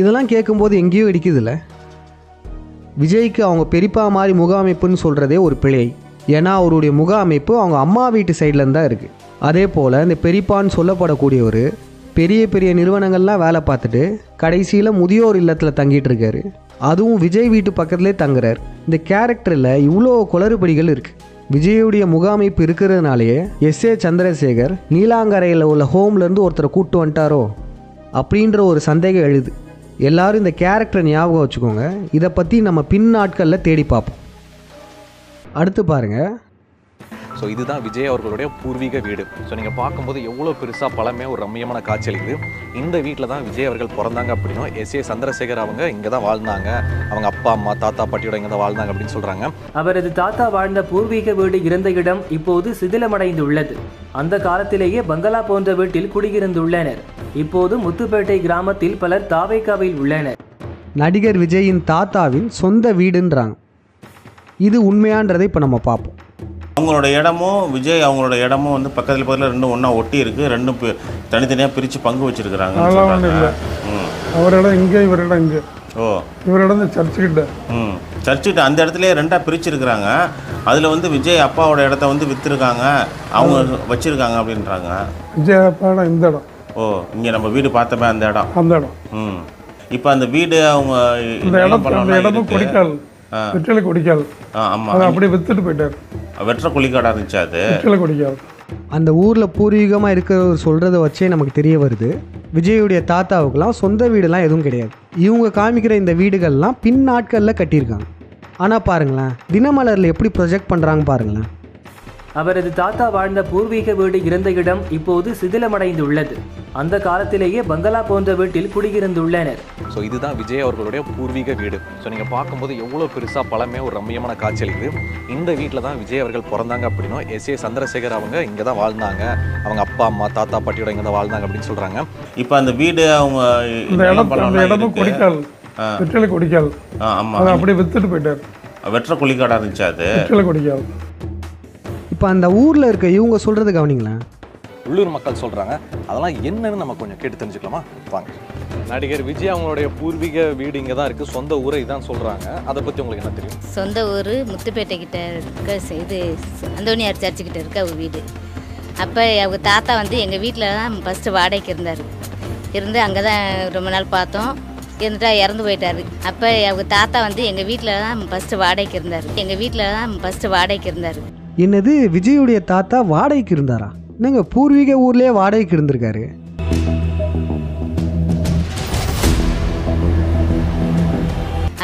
Speaker 1: இதெல்லாம் கேட்கும்போது எங்கேயோ இடிக்குதுல்ல. விஜய்க்கு அவங்க பெரியப்பா மாதிரி முக அமைப்புன்னு சொல்கிறதே ஒரு பிழை. ஏன்னா அவருடைய முக அமைப்பு அவங்க அம்மா வீட்டு சைட்லேருந்து தான் இருக்குது. அதே போல் இந்த பெரியப்பான்னு சொல்லப்படக்கூடியவர் பெரிய பெரிய நிறுவனங்கள்லாம் வேலை பார்த்துட்டு கடைசியில் முதியோர் இல்லத்தில் தங்கிட்டு இருக்காரு. அதுவும் விஜய் வீட்டு பக்கத்துலேயே தங்குறாரு. இந்த கேரக்டரில் இவ்வளோ குளறுபடிகள் இருக்குது. விஜயுடைய முக அமைப்பு இருக்கிறதுனாலேயே எஸ்.ஏ. சந்திரசேகர் நீலாங்கரையில் உள்ள ஹோம்லேருந்து ஒருத்தரை கூப்பிட்டு வந்துட்டாரோ அப்படின்ற ஒரு சந்தேகம் எழுது. எல்லாரும் இந்த கேரக்டரை ஞாபகம் வச்சுக்கோங்க. இதை பற்றி நம்ம பின் நாட்களில் தேடி பார்ப்போம். அடுத்து பாருங்கள்.
Speaker 4: ஸோ இதுதான் விஜய் அவர்களுடைய பூர்வீக வீடு. ஸோ நீங்கள் பார்க்கும்போது எவ்வளோ பெருசாக பழமையாக ஒரு ரம்மியமான காட்சி அளிக்குது. இந்த வீட்டில் தான் விஜய் அவர்கள் பிறந்தாங்க அப்படின்னும் எஸ்ஏ சந்திரசேகர் அவங்க இங்கே தான் வாழ்ந்தாங்க, அவங்க அப்பா அம்மா தாத்தா பாட்டியோட இங்கே தான் வாழ்ந்தாங்க அப்படின்னு சொல்கிறாங்க.
Speaker 14: அவரது தாத்தா வாழ்ந்த பூர்வீக வீடு இருந்த இடம் இப்போது சிதிலமடைந்துள்ளது. அந்த காலத்திலேயே பங்களா போன்ற வீட்டில் குடியிருந்துள்ளனர். இப்போது முத்துப்பேட்டை கிராமத்தில் பலர் தாவேக்காவில் உள்ளனர்.
Speaker 1: நடிகர் விஜயின் தாத்தாவின் சொந்த வீடுன்றாங்க. இது உண்மையான்றதை இப்போ நம்ம பார்ப்போம்.
Speaker 16: அவங்களோட இடமும் விஜய் அவங்களோட இடமும் வந்து பக்கத்தில் ரெண்டும் ஒன்றா ஒட்டி இருக்குது. ரெண்டும் தனித்தனியாக பிரித்து பங்கு வச்சுருக்கிறாங்க.
Speaker 2: அவர் இடம் இங்கே, இவர் இடம் இங்கே.
Speaker 16: ஓ,
Speaker 2: இவர் இடம் சர்ச்சுக்கிட்ட.
Speaker 16: சர்ச்சுக்கிட்ட அந்த இடத்துல ரெண்டாக பிரிச்சுருக்குறாங்க. அதில் வந்து விஜய் அப்பாவோட இடத்த வந்து விற்றுருக்காங்க, அவங்க வச்சுருக்காங்க அப்படின்றாங்க.
Speaker 2: விஜய் அப்பா இடம் இந்த இடம்.
Speaker 16: ஓ, இங்கே நம்ம வீடு பார்த்தோமே அந்த இடம்.
Speaker 2: அந்த இடம்.
Speaker 16: இப்போ அந்த வீடு அவங்க
Speaker 2: இடமும் கொடிக்கால், வெற்றிலை கொடிக்கால்.
Speaker 16: ஆமாம்,
Speaker 2: அதை அப்படியே வித்துட்டு போயிட்டார்.
Speaker 16: வெற்ற கொலிக்காடாக இருந்துச்சு அது,
Speaker 2: வெற்றிலை கொடிக்கால்.
Speaker 1: அந்த ஊரில் பூர்வீகமாக இருக்கிறவர் சொல்கிறத வச்சே நமக்கு தெரிய வருது, விஜயுடைய தாத்தாவுக்கெல்லாம் சொந்த வீடெல்லாம் எதுவும் கிடையாது. இவங்க காமிக்கிற இந்த வீடுகள்லாம் பின் நாட்களில் கட்டியிருக்காங்க. ஆனால் பாருங்களேன், தினமலரில் எப்படி ப்ரொஜெக்ட் பண்ணுறாங்க பாருங்களேன்.
Speaker 14: அவரது தாத்தா வாழ்ந்த பூர்வீக வீடு இருந்த இடம் இப்போது சிதிலமடைந்துள்ளது. அந்த காலத்திலேயே பங்களா போன்ற வீட்டில் குடியிருந்துள்ளனர்.
Speaker 4: ஸோ இதுதான் விஜய் அவர்களுடைய பூர்வீக வீடு. ஸோ நீங்கள் பார்க்கும்போது எவ்வளோ பெருசாக பழமையாக ஒரு ரம்மியமான காட்சி அளிக்குது. இந்த வீட்டில் தான் விஜய் அவர்கள் பிறந்தாங்க அப்படின்னும் எஸ்ஏ சந்திரசேகர் அவங்க இங்கே தான் வாழ்ந்தாங்க, அவங்க அப்பா அம்மா தாத்தா பாட்டியோட இங்கே தான் வாழ்ந்தாங்க அப்படின்னு சொல்கிறாங்க.
Speaker 16: இப்போ அந்த வீடு அவங்க
Speaker 2: இடமும் கொடிக்கால், வெற்றிலை கொடிக்கால்.
Speaker 16: ஆமாம்,
Speaker 2: அதை அப்படியே வித்துட்டு போயிட்டார்.
Speaker 16: வெற்ற கொலிக்காடாக இருந்துச்சு அது,
Speaker 2: வெற்றிலை கொடிக்கால்.
Speaker 1: இப்போ அந்த ஊரில் இருக்க இவங்க சொல்கிறது கவனிங்களேன்.
Speaker 4: உள்ளூர் மக்கள் சொல்கிறாங்க, அதெல்லாம் என்னன்னு நம்ம கொஞ்சம் கேட்டு தெரிஞ்சுக்கலாமா? வாங்க. நடிகர் விஜய் அவங்களுடைய பூர்வீக வீடு இங்கே தான் இருக்குது, சொந்த ஊரை இதான் சொல்கிறாங்க. அதை பற்றி உங்களுக்கு என்ன தெரியும்?
Speaker 17: சொந்த ஊர் முத்துப்பேட்டை கிட்ட இருக்க இது அந்தோனியார் சர்ச்சுக்கிட்ட இருக்க ஒரு வீடு. அப்போ அவங்க தாத்தா வந்து எங்கள் வீட்டில் தான் ஃபஸ்ட்டு வாடகைக்கு இருந்தார். இருந்து அங்கே தான் ரொம்ப நாள் பார்த்தோம். இருந்துட்டா இறந்து போயிட்டார். அப்போ அவங்க தாத்தா வந்து எங்கள் வீட்டில் தான் ஃபஸ்ட்டு வாடகைக்கு இருந்தார். எங்கள் வீட்டில் தான் ஃபஸ்ட்டு வாடகைக்கு இருந்தார்.
Speaker 1: என்னது, விஜயுடைய தாத்தா வாடகைக்கு இருந்தாரா? என்னங்க, பூர்வீக ஊர்லேயே வாடகைக்கு இருந்திருக்காரு.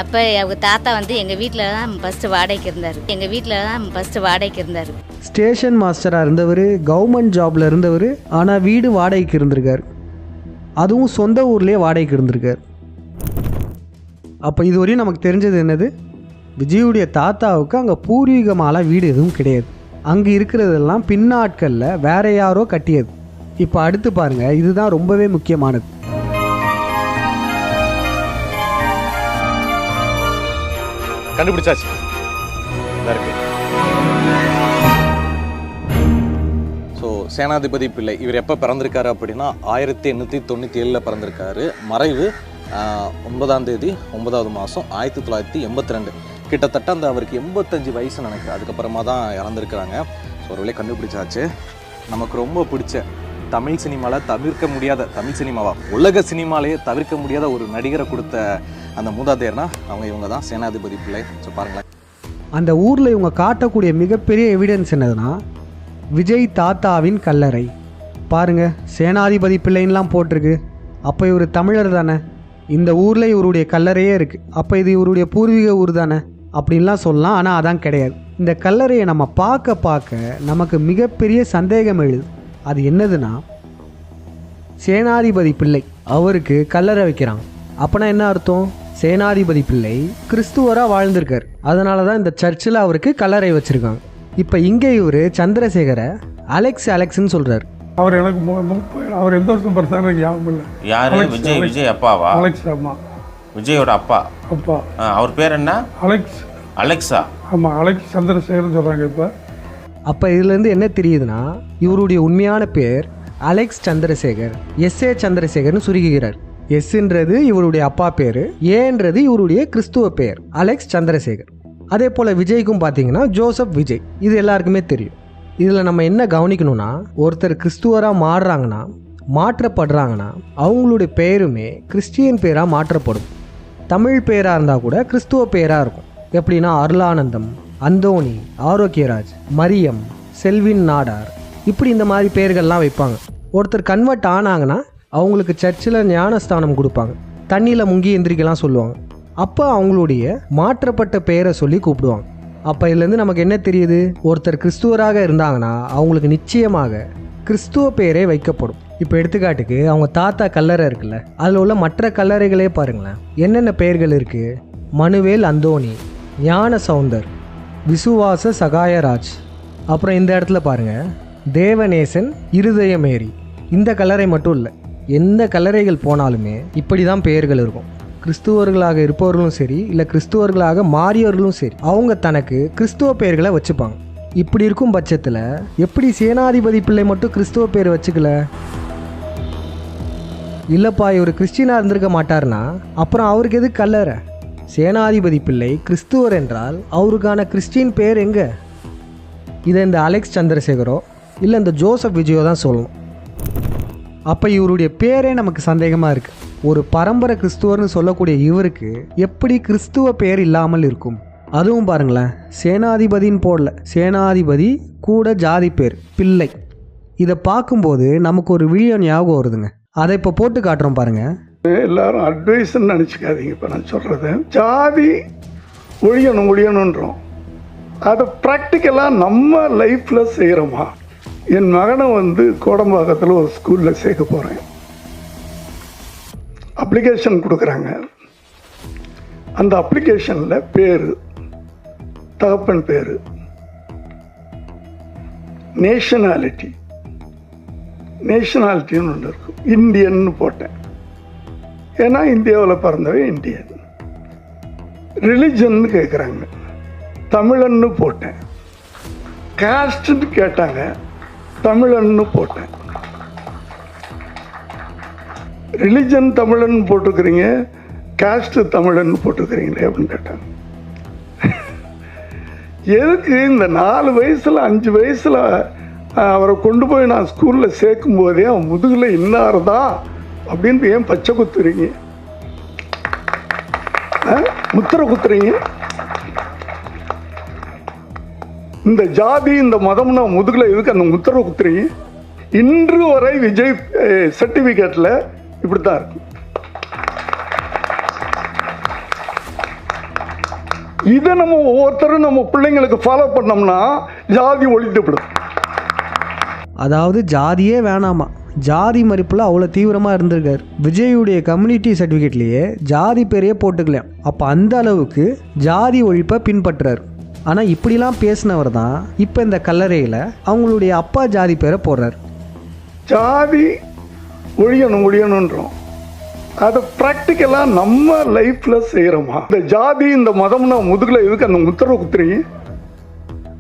Speaker 17: அப்போ அவங்க தாத்தா வந்து எங்கள் வீட்டில் தான் ஃபஸ்ட்டு வாடகைக்கு இருந்தார். எங்கள் வீட்டில் தான் ஃபஸ்ட்டு வாடகைக்கு இருந்தார்.
Speaker 1: ஸ்டேஷன் மாஸ்டராக இருந்தவர், கவர்மெண்ட் ஜாபில் இருந்தவர். ஆனால் வீடு வாடகைக்கு இருந்திருக்கார், அதுவும் சொந்த ஊர்லேயே வாடகைக்கு இருந்திருக்கார். அப்போ இதுவரையும் நமக்கு தெரிஞ்சது என்னது, விஜயுடைய தாத்தாவுக்கு அங்கே பூர்வீகமாலாம் வீடு எதுவும் கிடையாது. அங்கே இருக்கிறதெல்லாம் பின்னாட்களில் வேற யாரோ கட்டியது. இப்போ அடுத்து பாருங்கள், இதுதான் ரொம்பவே முக்கியமானது.
Speaker 4: கண்டுபிடிச்சாச்சு. ஸோ சேனாதிபதி பிள்ளை இவர் எப்போ பிறந்திருக்காரு அப்படின்னா 1897 பிறந்திருக்காரு. மறைவு 9ஆம் தேதி 9வது மாதம் 1982. கிட்டத்தட்ட அந்த அவருக்கு 85 வயசு நினைக்கிறேன். அதுக்கப்புறமா தான் இறந்துருக்குறாங்க. ஸோ ஒரு வேலையை கண்டுபிடிச்சாச்சு. நமக்கு ரொம்ப பிடிச்ச தமிழ் சினிமாவில் தவிர்க்க முடியாத, தமிழ் சினிமாவா உலக சினிமாலேயே தவிர்க்க முடியாத ஒரு நடிகரை கொடுத்த அந்த மூதாதையர்னா இவங்க தான், சேனாதிபதி பிள்ளை. ஸோ பாருங்களேன்,
Speaker 1: அந்த ஊரில் இவங்க காட்டக்கூடிய மிகப்பெரிய எவிடன்ஸ் என்னதுன்னா விஜய் தாத்தாவின் கல்லறை. பாருங்கள், சேனாதிபதி பிள்ளைன்னெலாம் போட்டிருக்கு. அப்போ இவர் தமிழர் தானே, இந்த ஊரில் இவருடைய கல்லறையே இருக்குது, அப்போ இது இவருடைய பூர்வீக ஊர் தானே அப்படின்லாம் சொல்லலாம். ஆனால் அதான் கிடையாது. இந்த கல்லறையை நம்ம பார்க்க பார்க்க நமக்கு மிகப்பெரிய சந்தேகம் எழுது. அது என்னதுன்னா, சேனாதிபதி பிள்ளை அவருக்கு கல்லறை வைக்கிறாங்க. அப்போனா என்ன அர்த்தம், சேனாதிபதி பிள்ளை கிறிஸ்துவராக வாழ்ந்திருக்கார், அதனால தான் இந்த சர்ச்சில் அவருக்கு கல்லறை வச்சுருக்காங்க. இப்போ இங்கே இவர் சந்திரசேகரை அலெக்ஸ்ன்னு சொல்கிறார்.
Speaker 2: அவர் எனக்கு அவர் எந்த வருஷம் பிறந்தாரு எனக்கு ஞாபகம் இல்லை.
Speaker 16: யாரு? விஜய் அப்பாவா?
Speaker 2: அலெக்ஸ். ஆமாம்,
Speaker 16: விஜயோட அப்பா. அவர் பேர் என்ன? அலெக்ஸா.
Speaker 2: ஆமாம், அலெக்ஸ் சந்திரசேகர்னு சொல்கிறாங்க இப்போ.
Speaker 1: அப்போ இதுலேருந்து என்ன தெரியுதுன்னா, இவருடைய உண்மையான பேர் அலெக்ஸ் சந்திரசேகர், எஸ்ஏ சந்திரசேகர்னு சுருக்குகிறார். எஸ்ன்றது இவருடைய அப்பா பேர், ஏன்றது இவருடைய கிறிஸ்துவ பேர் அலெக்ஸ் சந்திரசேகர். அதே போல் விஜய்க்கும் பார்த்தீங்கன்னா ஜோசப் விஜய், இது எல்லாருக்குமே தெரியும். இதில் நம்ம என்ன கவனிக்கணும்னா, ஒருத்தர் கிறிஸ்துவராக மாற்றப்படுறாங்கன்னா அவங்களுடைய பேருமே கிறிஸ்டியன் பேராக மாற்றப்படும். தமிழ் பேராக இருந்தால் கூட கிறிஸ்துவ பேராக இருக்கும். எப்படின்னா அருளானந்தம், அந்தோணி, ஆரோக்கியராஜ், மரியம், செல்வின் நாடார், இப்படி இந்த மாதிரி பேர்கள்லாம் வைப்பாங்க. ஒருத்தர் கன்வெர்ட் ஆனாங்கன்னா அவங்களுக்கு சர்ச்சில் ஞானஸ்தானம் கொடுப்பாங்க. தண்ணியில் முங்கி எந்திரிக்கலாம் சொல்லுவாங்க. அப்போ அவங்களுடைய மாற்றப்பட்ட பெயரை சொல்லி கூப்பிடுவாங்க. அப்போ இதுலேருந்து நமக்கு என்ன தெரியுது? ஒருத்தர் கிறிஸ்துவராக இருந்தாங்கன்னா அவங்களுக்கு நிச்சயமாக கிறிஸ்துவ பெயரே வைக்கப்படும். இப்போ எடுத்துக்காட்டுக்கு அவங்க தாத்தா கல்லறை இருக்குல்ல, அதில் உள்ள மற்ற கல்லறைகளே பாருங்களேன், என்னென்ன பெயர்கள் இருக்குது? மனுவேல் அந்தோணி, ஞான சவுந்தர், விசுவாச சகாயராஜ். அப்புறம் இந்த இடத்துல பாருங்கள், தேவநேசன், இருதயமேரி. இந்த கல்லறை மட்டும் இல்லை, எந்த கல்லறைகள் போனாலுமே இப்படி தான் பெயர்கள் இருக்கும். கிறிஸ்துவர்களாக இருப்பவர்களும் சரி, இல்லை கிறிஸ்துவர்களாக மாறியவர்களும் சரி, அவங்க தனக்கு கிறிஸ்துவ பெயர்களை வச்சுப்பாங்க. இப்படி இருக்கும் பட்சத்தில் எப்படி சேனாதிபதி பிள்ளை மட்டும் கிறிஸ்துவ பேர் வச்சுக்கல? இல்லைப்பா, இவர் கிறிஸ்டினாக இருந்திருக்க மாட்டார்னா அப்புறம் அவருக்கு எது கல்லறை? சேனாதிபதி பிள்ளை கிறிஸ்துவர் என்றால் அவருக்கான கிறிஸ்டின் பேர் எங்கே? இதை இந்த அலெக்ஸ் சந்திரசேகரோ இல்லை இந்த ஜோசப் விஜயோ தான் சொல்லணும். அப்போ இவருடைய பேரே நமக்கு சந்தேகமாக இருக்குது. ஒரு பரம்பரை கிறிஸ்துவர்னு சொல்லக்கூடிய இவருக்கு எப்படி கிறிஸ்துவ பேர் இல்லாமல் இருக்கும்? அதுவும் பாருங்களேன், சேனாதிபதின்னு போடல, சேனாதிபதி கூட ஜாதி பேர் பிள்ளை. இதை பார்க்கும்போது நமக்கு ஒரு வீடியோ ஞாபகம் வருதுங்க, அதை இப்போ போட்டு காட்டுறோம் பாருங்கள்.
Speaker 2: எல்லாரும் அட்வைஸ்ன்னு நினச்சிக்காதீங்க. இப்போ நான் சொல்கிறது ஜாதி ஒழியணுன்றோம், அதை ப்ராக்டிக்கலாக நம்ம லைஃப்பில் செய்கிறோமா? என் மகனை கோடம்பாக்கத்தில் ஒரு ஸ்கூலில் சேர்க்க போகிறேன். அப்ளிகேஷன் கொடுக்குறாங்க. அந்த அப்ளிகேஷனில் பேர், தகப்பன் பேர், நேஷனாலிட்டின்னு ஒன்று இருக்கும். இந்தியன்னு போட்டேன், ஏன்னா இந்தியாவில் பிறந்தவன் இந்தியன். ரிலிஜன்னு கேட்குறாங்க, தமிழன்னு போட்டேன். காஸ்ட்னு கேட்டாங்க, தமிழன்னு போட்டேன். ரிலிஜன் தமிழன் போட்டுக்கிறீங்க, காஸ்ட் தமிழன் போட்டுக்கிறீங்களே அப்படின்னு கேட்டாங்க. எதுக்கு இந்த 4 வயசில் 5 வயசில் அவரை கொண்டு போய் நான் ஸ்கூலில் சேர்க்கும் போதே அவன் முதுகில் இன்னார்தான் அப்படின்னு ஏன் பச்சை குத்துறீங்க, முத்திரை குத்துறீங்க? இந்த ஜாதி இந்த மதம்னா முதுகில் எதுக்கு அந்த முத்திரை குத்துறீங்க? இன்று வரை விஜய் சர்டிஃபிகேட்டில் இப்படி தான் இருக்கு. இதை நம்ம ஒவ்வொருத்தரும் நம்ம பிள்ளைங்களுக்கு ஃபாலோ பண்ணோம்னா ஜாதி ஒழித்துவிடும்.
Speaker 1: அதாவது ஜாதியே வேணாமா, ஜாதி மறுப்பில் அவ்வளோ தீவிரமாக இருந்திருக்கார். விஜயுடைய கம்யூனிட்டி சர்டிஃபிகேட்லேயே ஜாதி பேரையே போட்டுக்கலாம். அப்போ அந்த அளவுக்கு ஜாதி ஒழிப்பை பின்பற்றுறார். ஆனால் இப்படிலாம் பேசினவர் தான் இப்போ இந்த கல்லறையில் அவங்களுடைய அப்பா ஜாதி பேரை போடுறார்.
Speaker 2: ஜாதி ஒழியணுன்றோம், அதை ப்ராக்டிக்கலாக நம்ம லைஃப்பில் செய்கிறோமா? இந்த ஜாதி இந்த மதம்னா முதுகில் எதுக்கு அந்த முத்திரை குத்துறீங்க?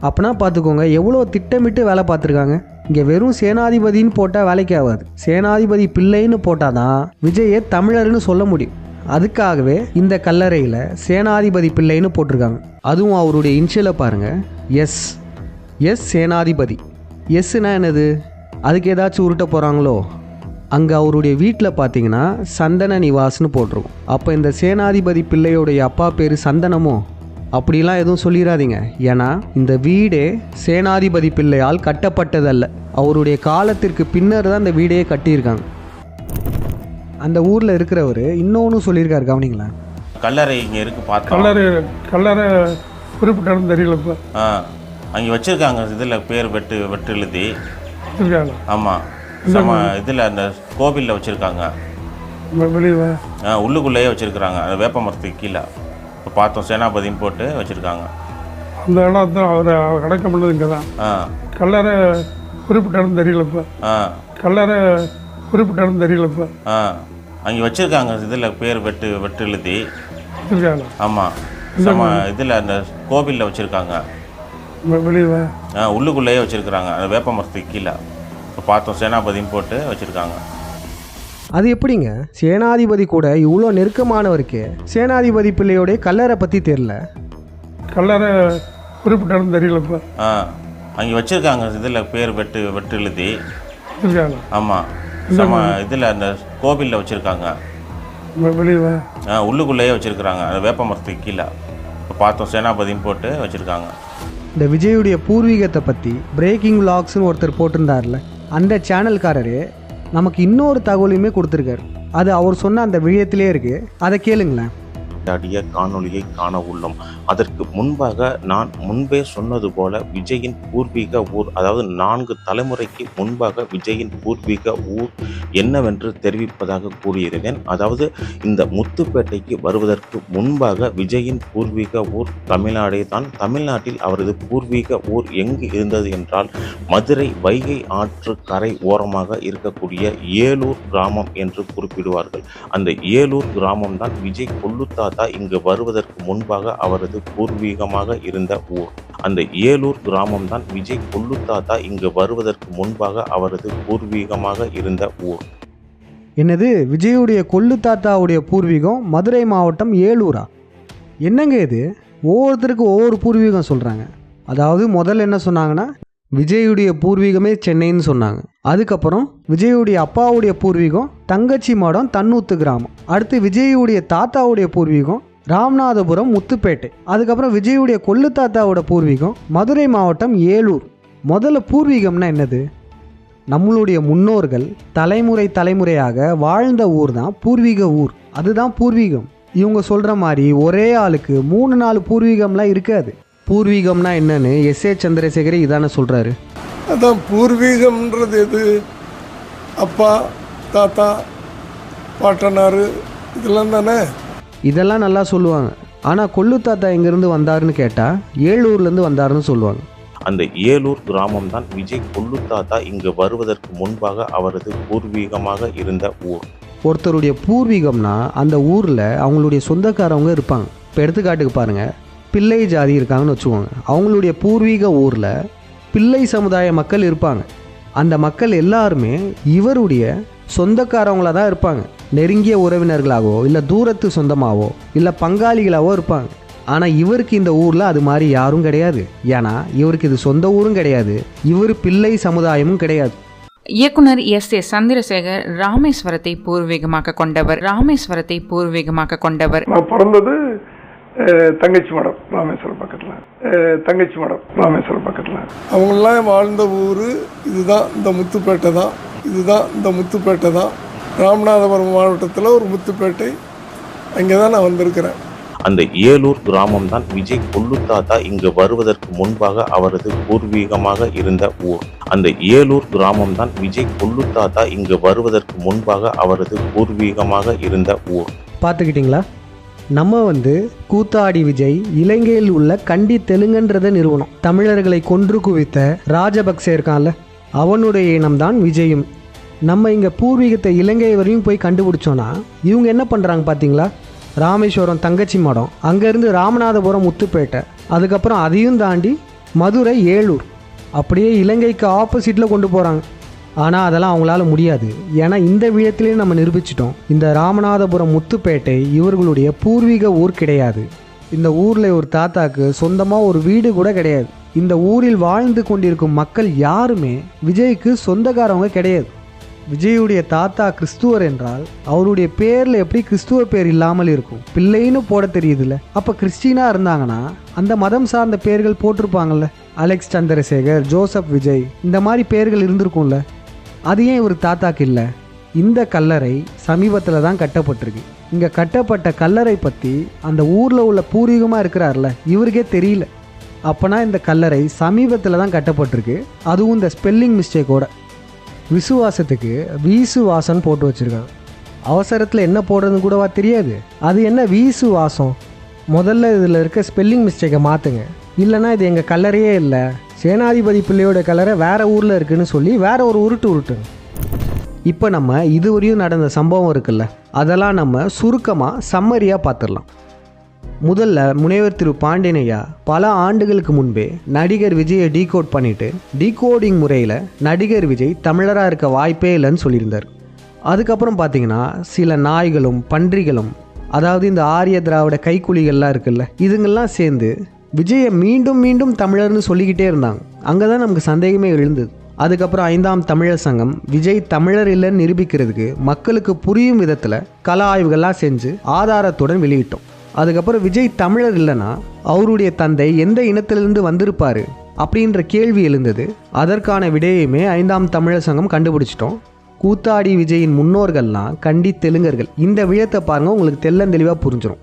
Speaker 1: அப்படின்னா பார்த்துக்கோங்க எவ்வளோ திட்டமிட்டு வேலை பார்த்துருக்காங்க. இங்கே வெறும் சேனாதிபதின்னு போட்டால் வேலைக்கு ஆகாது, சேனாதிபதி பிள்ளைன்னு போட்டால் தான் விஜயை தமிழர்னு சொல்ல முடியும். அதுக்காகவே இந்த கல்லறையில் சேனாதிபதி பிள்ளைன்னு போட்டிருக்காங்க. அதுவும் அவருடைய இன்ஷியலை பாருங்கள், எஸ் சேனாதிபதி. எஸ்னா என்னது? அதுக்கு ஏதாச்சும் உருட்ட போகிறாங்களோ? அங்கே அவருடைய வீட்டில் பார்த்தீங்கன்னா சந்தன நிவாஸ்னு போட்டிருக்கும். அப்போ இந்த சேனாதிபதி பிள்ளையோடைய அப்பா பேர் சந்தனமோ? அப்படிலாம் எதுவும் சொல்லிடாதீங்க. ஏன்னா இந்த வீடே சேனாதிபதி பிள்ளையால் கட்டப்பட்டதல்ல, அவருடைய காலத்திற்கு பின்னர் தான் இந்த வீடையே கட்டியிருக்காங்க. அந்த ஊரில் இருக்கிறவர் இன்னொன்று சொல்லியிருக்காரு, கவனிங்களா?
Speaker 16: கல்லறை இங்கே இருக்குது பார்த்தோம்.
Speaker 2: கல்லறை குறிப்பிட்டாலும் தெரியல.
Speaker 16: அங்கே வச்சுருக்காங்க, இதில் பேர் வெட்டு எழுதி. ஆமாம், இதில் அந்த கோவிலில் வச்சுருக்காங்க. உள்ளுக்குள்ளேயே வச்சுருக்குறாங்க, அந்த வேப்ப மரத்துக்கு கீழே பார்த்தோம். சேனாபதின்னு போட்டு வச்சுருக்காங்க.
Speaker 2: அந்த இடம் தான் அவர் அடக்கம் பண்ணது இங்கே தான். கல்லறை குறிப்பிட்டாலும் தெரியல. கல்லறை குறிப்பிட்டாலும் தெரியல.
Speaker 16: அங்கே வச்சுருக்காங்க, இதில் பேர் வெட்டு எழுதி. ஆமாம், இதில் அந்த கோவிலில் வச்சுருக்காங்க. உள்ளுக்குள்ளேயே வச்சுருக்குறாங்க, அந்த வேப்ப மரத்துக்கு கீழே பார்த்தோம். சேனாபதின்னு போட்டு வச்சுருக்காங்க.
Speaker 1: அது எப்படிங்க? சேனாதிபதி கூட இவ்வளோ நெருக்கமானவருக்கு சேனாதிபதி பிள்ளையோடைய கல்லறை பற்றி தெரியல?
Speaker 2: கல்லறை குறிப்பிட்டாலும் தெரியல.
Speaker 16: அங்கே வச்சுருக்காங்க, இதில் பேர் வெட்டு எழுதி. ஆமாம், இதில் அந்த கோவிலில் வச்சுருக்காங்க. உள்ளுக்குள்ளேயே வச்சுருக்குறாங்க, அந்த வேப்ப மரத்துக்கு கீழே பார்த்தோம். சேனாபதின்னு போட்டு வச்சுருக்காங்க.
Speaker 1: இந்த விஜயுடைய பூர்வீகத்தை பற்றி பிரேக்கிங் விளாக்ஸ்னு ஒருத்தர் போட்டிருந்தார்ல, அந்த சேனல்காரரே நமக்கு இன்னொரு தகவலையுமே கொடுத்துருக்காரு. அது அவர் சொன்ன அந்த விழயத்திலே இருக்கு. அதை கேளுங்களேன்.
Speaker 15: அடிய காணொளியை காண உள்ளோம். அதற்கு முன்பாக நான் முன்பே சொன்னது போல விஜயின் பூர்வீக ஊர், அதாவது 4 தலைமுறைக்கு முன்பாக விஜயின் பூர்வீக ஊர் என்னவென்று தெரிவிப்பதாக கூறியிருந்தேன். அதாவது இந்த முத்துப்பேட்டைக்கு வருவதற்கு முன்பாக விஜயின் பூர்வீக ஊர் தமிழ்நாடே தான். தமிழ்நாட்டில் அவரது பூர்வீக ஊர் எங்கு இருந்தது என்றால் மதுரை வைகை ஆற்று கரை ஓரமாக இருக்கக்கூடிய ஏலூர் கிராமம் என்று குறிப்பிடுவார்கள். அந்த ஏலூர் கிராமம் தான் விஜய் கொள்ளுத்தாத்தா இங்கு வருவதற்கு முன்பாக அவரது பூர்வீகமாக இருந்த ஊர். அந்த ஏலூர் கிராமம் தான் விஜய் கொள்ளுத்தாத்தா இங்கு வருவதற்கு முன்பாக அவரது பூர்வீகமாக இருந்த ஊர்.
Speaker 1: என்னது, விஜயுடைய கொள்ளுத்தாத்தாவுடைய பூர்வீகம் மதுரை மாவட்டம் ஏலூரா? என்னங்க இது, ஒவ்வொருத்தருக்கு ஒவ்வொரு பூர்வீகம் சொல்கிறாங்க. அதாவது முதல்ல என்ன சொன்னாங்கன்னா விஜயுடைய பூர்வீகமே சென்னைன்னு சொன்னாங்க. அதுக்கப்புறம் விஜயுடைய அப்பாவுடைய பூர்வீகம் தங்கச்சி மாடம் தன்னூத்து கிராமம். அடுத்து விஜயுடைய தாத்தாவுடைய பூர்வீகம் ராமநாதபுரம் முத்துப்பேட்டை. அதுக்கப்புறம் விஜயுடைய கொள்ளுத்தாத்தாவோட பூர்வீகம் மதுரை மாவட்டம் ஏலூர். முதல்ல பூர்வீகம்னா என்னது? நம்மளுடைய முன்னோர்கள் தலைமுறையாக வாழ்ந்த ஊர் தான் பூர்வீக ஊர். அதுதான் பூர்வீகம். இவங்க சொல்கிற மாதிரி ஒரே ஆளுக்கு 3-4 பூர்வீகம்லாம் இருக்காது. பூர்வீகம்னா என்னன்னு எஸ்.ஏ. சந்திரசேகர் இதானே சொல்கிறாரு.
Speaker 12: அதான் பூர்வீகம்ன்றது எது? அப்பா, தாத்தா, பாட்டனார் இதெல்லாம் தானே.
Speaker 1: இதெல்லாம் நல்லா சொல்லுவாங்க. ஆனால் கொள்ளுத்தாத்தா எங்கேருந்து வந்தாருன்னு கேட்டால் ஏலூர்லேருந்து வந்தாருன்னு சொல்லுவாங்க.
Speaker 15: அந்த ஏலூர் கிராமம் தான் விஜய் கொள்ளுத்தாத்தா இங்கு வருவதற்கு முன்பாக அவரது பூர்வீகமாக இருந்த ஊர்.
Speaker 1: ஒருத்தருடைய பூர்வீகம்னா அந்த ஊரில் அவங்களுடைய சொந்தக்காரவங்க இருப்பாங்க. இப்போ எடுத்துக்காட்டுக்கு பாருங்கள், பிள்ளை ஜாதி இருக்காங்கன்னு வச்சுக்கோங்க. அவங்களுடைய பூர்வீக ஊரில் பிள்ளை சமுதாய மக்கள் இருப்பாங்க. அந்த மக்கள் எல்லாருமே இவருடைய சொந்தக்காரவங்களாக தான் இருப்பாங்க. நெருங்கிய உறவினர்களாகவோ இல்லை தூரத்து சொந்தமாகவோ இல்லை பங்காளிகளாகவோ இருப்பாங்க. ஆனால் இவருக்கு இந்த ஊரில் அது மாதிரி யாரும் கிடையாது. ஏன்னா இவருக்கு இது சொந்த ஊரும் கிடையாது, இவர் பிள்ளை சமுதாயமும் கிடையாது.
Speaker 9: இயக்குனர் எஸ்.ஏ. சந்திரசேகர் ராமேஸ்வரத்தை பூர்வீகமாக கொண்டவர்.
Speaker 2: நான் பிறந்தது தங்கச்சி மடம் ராமேஸ்வரம் பக்கத்தில்.
Speaker 12: அவங்களாம் வாழ்ந்த ஊர் இதுதான், இந்த முத்துப்பேட்டை தான். ராமநாதபுரம் மாவட்டத்தில் ஒரு முத்துப்பேட்டை, அங்கே தான் நான் வந்திருக்கிறேன்.
Speaker 15: அந்த ஏலூர் கிராமம் தான் விஜய் கொள்ளுத்தாத்தா இங்கு வருவதற்கு முன்பாக அவரது பூர்வீகமாக இருந்த ஊர். அந்த ஏலூர் கிராமம் தான் விஜய் கொள்ளுத்தாத்தா இங்கு வருவதற்கு முன்பாக அவரது பூர்வீகமாக இருந்த ஊர்.
Speaker 1: பார்த்துக்கிட்டிங்களா? நம்ம கூத்தாடி விஜய் இலங்கையில் உள்ள கண்டி தெலுங்குன்றத நிறுவனம். தமிழர்களை கொன்று குவித்த ராஜபக்சே இருக்கான்ல, அவனுடைய இனம்தான் விஜயும். நம்ம இங்கே பூர்வீகத்தை இலங்கை வரையும் போய் கண்டுபிடிச்சோன்னா இவங்க என்ன பண்ணுறாங்க பார்த்தீங்களா? ராமேஸ்வரம் தங்கச்சி மடம், அங்கேருந்து ராமநாதபுரம் முத்துப்பேட்டை, அதுக்கப்புறம் அதையும் தாண்டி மதுரை ஏலூர், அப்படியே இலங்கைக்கு ஆப்போசிட்டில் கொண்டு போகிறாங்க. ஆனால் அதெல்லாம் அவங்களால முடியாது. ஏன்னா இந்த விழயத்திலே நம்ம நிரூபிச்சிட்டோம், இந்த ராமநாதபுரம் முத்துப்பேட்டை இவர்களுடைய பூர்வீக ஊர் கிடையாது. இந்த ஊரில் ஒரு தாத்தாக்கு சொந்தமாக ஒரு வீடு கூட கிடையாது. இந்த ஊரில் வாழ்ந்து கொண்டிருக்கும் மக்கள் யாருமே விஜய்க்கு சொந்தக்காரவங்க கிடையாது. விஜயுடைய தாத்தா கிறிஸ்துவர் என்றால் அவருடைய பேரில் எப்படி கிறிஸ்துவ பேர் இல்லாமல் இருக்கும்? பிள்ளைன்னு போட தெரியுதுல்ல. அப்போ கிறிஸ்டினாக இருந்தாங்கன்னா அந்த மதம் சார்ந்த பேர்கள் போட்டிருப்பாங்கல்ல. அலெக்ஸ் சந்திரசேகர், ஜோசப் விஜய், இந்த மாதிரி பேர்கள் இருந்திருக்கும்ல. அது ஏன் இவர் தாத்தாக்கு இல்லை? இந்த கல்லறை சமீபத்தில் தான் கட்டப்பட்டிருக்கு. இங்கே கட்டப்பட்ட கல்லறை பற்றி அந்த ஊரில் உள்ள பூர்வீகமாக இருக்கிறார்ல இவருக்கே தெரியல. அப்போனா இந்த கல்லறை சமீபத்தில் தான் கட்டப்பட்டிருக்கு, அதுவும் இந்த ஸ்பெல்லிங் மிஸ்டேக்கோட. விசுவாசத்துக்கு வீசுவாசம் போட்டு வச்சுருக்காங்க. அவசரத்தில் என்ன போடுறதுன்னு கூடவா தெரியாது? அது என்ன வீசுவாசம்? முதல்ல இதில் இருக்க ஸ்பெல்லிங் மிஸ்டேக்கை மாற்றுங்க, இல்லைனா இது எங்கள் கல்லறையே இல்லை, சேனாதிபதி பிள்ளையோட கல்லறை வேறு ஊரில் இருக்குதுன்னு சொல்லி வேற ஒரு உருட்டுங்க. இப்போ நம்ம இதுவரையும் நடந்த சம்பவம் இருக்குல்ல, அதெல்லாம் நம்ம சுருக்கமாக சம்மரியாக பார்த்துடலாம். முதல்ல முனைவர் திரு பாண்டியனையா பல ஆண்டுகளுக்கு முன்பே நடிகர் விஜயை டீகோட் பண்ணிவிட்டு டீகோடிங் முறையில் நடிகர் விஜய் தமிழராக இருக்க வாய்ப்பே இல்லைன்னு சொல்லியிருந்தார். அதுக்கப்புறம் பார்த்திங்கன்னா சில நாய்களும் பன்றிகளும், அதாவது இந்த ஆரிய திராவிட கைக்குலிகள்லாம் இருக்குல்ல, இதுங்கெல்லாம் சேர்ந்து விஜயை மீண்டும் மீண்டும் தமிழர்னு சொல்லிக்கிட்டே இருந்தாங்க. அங்கே தான் நமக்கு சந்தேகமே எழுந்தது. அதுக்கப்புறம் 5ஆம் தமிழர் சங்கம் விஜய் தமிழர் இல்லைன்னு நிரூபிக்கிறதுக்கு மக்களுக்கு புரியும் விதத்தில் கள ஆய்வுகள்லாம் செஞ்சு ஆதாரத்துடன் வெளியிட்டோம். அதுக்கப்புறம் விஜய் தமிழர் இல்லைன்னா அவருடைய தந்தை எந்த இனத்திலிருந்து வந்திருப்பார் அப்படின்ற கேள்வி எழுந்தது. அதற்கான விடையுமே 5ஆம் தமிழர் சங்கம் கண்டுபிடிச்சிட்டோம். கூத்தாடி விஜயின் முன்னோர்கள்லாம் கண்டி தெலுங்கர்கள். இந்த விழத்தை பாருங்கள், உங்களுக்கு தெள்ளந்தெளிவாக புரிஞ்சிடும்.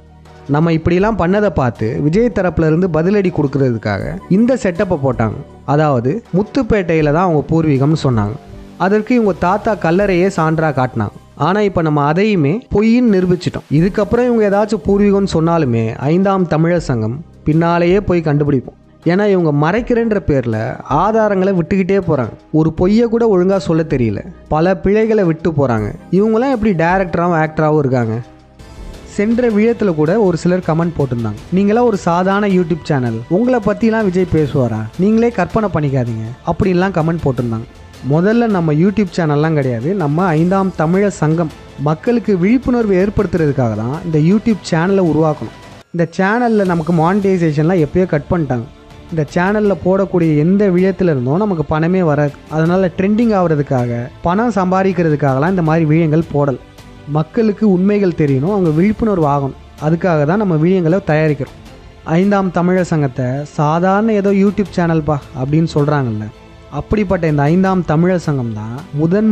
Speaker 1: நம்ம இப்படிலாம் பண்ணதை பார்த்து விஜய் தரப்புல இருந்து பதிலடி கொடுக்கறதுக்காக இந்த செட்டப்பை போட்டாங்க. அதாவது முத்துப்பேட்டையில் தான் அவங்க பூர்வீகம்னு சொன்னாங்க. அதற்கு இவங்க தாத்தா கல்லறையே சான்றாக காட்டினாங்க. ஆனால் இப்போ நம்ம அதையுமே பொய்ன்னு நிரூபிச்சிட்டோம். இதுக்கப்புறம் இவங்க ஏதாச்சும் பூர்வீகம்னு சொன்னாலுமே 5ஆம் தமிழர் சங்கம் பின்னாலேயே போய் கண்டுபிடிப்போம். ஏன்னா இவங்க மறைக்கிறன்ற பேரில் ஆதாரங்களை விட்டுக்கிட்டே போகிறாங்க. ஒரு பொய்யை கூட ஒழுங்காக சொல்ல தெரியல, பல பிழைகளை விட்டு போகிறாங்க. இவங்களாம் எப்படி டைரக்டராகவும் ஆக்டராகவும் இருக்காங்க? சென்ற விழத்தில் கூட ஒரு சிலர் கமெண்ட் போட்டிருந்தாங்க, நீங்களாம் ஒரு சாதாரண யூடியூப் சேனல், உங்களை பற்றிலாம் விஜய் பேசுவாரா, நீங்களே கற்பனை பண்ணிக்காதீங்க அப்படின்லாம் கமெண்ட் போட்டிருந்தாங்க. முதல்ல நம்ம யூடியூப் சேனல்லாம் கிடையாது, நம்ம 5ஆம் தமிழர் சங்கம் மக்களுக்கு விழிப்புணர்வு ஏற்படுத்துறதுக்காக தான் இந்த யூடியூப் சேனலை உருவாக்கணும். இந்த சேனலில் நமக்கு மானிட்டைசேஷன்லாம் எப்போயோ கட் பண்ணிட்டாங்க. இந்த சேனலில் போடக்கூடிய எந்த விழயத்தில் இருந்தோம் நமக்கு பணமே வராது. அதனால் ட்ரெண்டிங் ஆகிறதுக்காக, பணம் சம்பாதிக்கிறதுக்காகலாம் இந்த மாதிரி விழயங்கள் போடல். மக்களுக்கு உண்மைகள் தெரியணும், அவங்க விழிப்புணர்வு ஆகணும். அதுக்காக தான் நம்ம விழயங்களை தயாரிக்கிறோம். 5ஆம் தமிழர் சங்கத்தை சாதாரண ஏதோ யூடியூப் சேனல்பா அப்படின்னு சொல்கிறாங்கல்ல, அப்படிப்பட்ட இந்த 5ஆம் தமிழர் சங்கம் தான்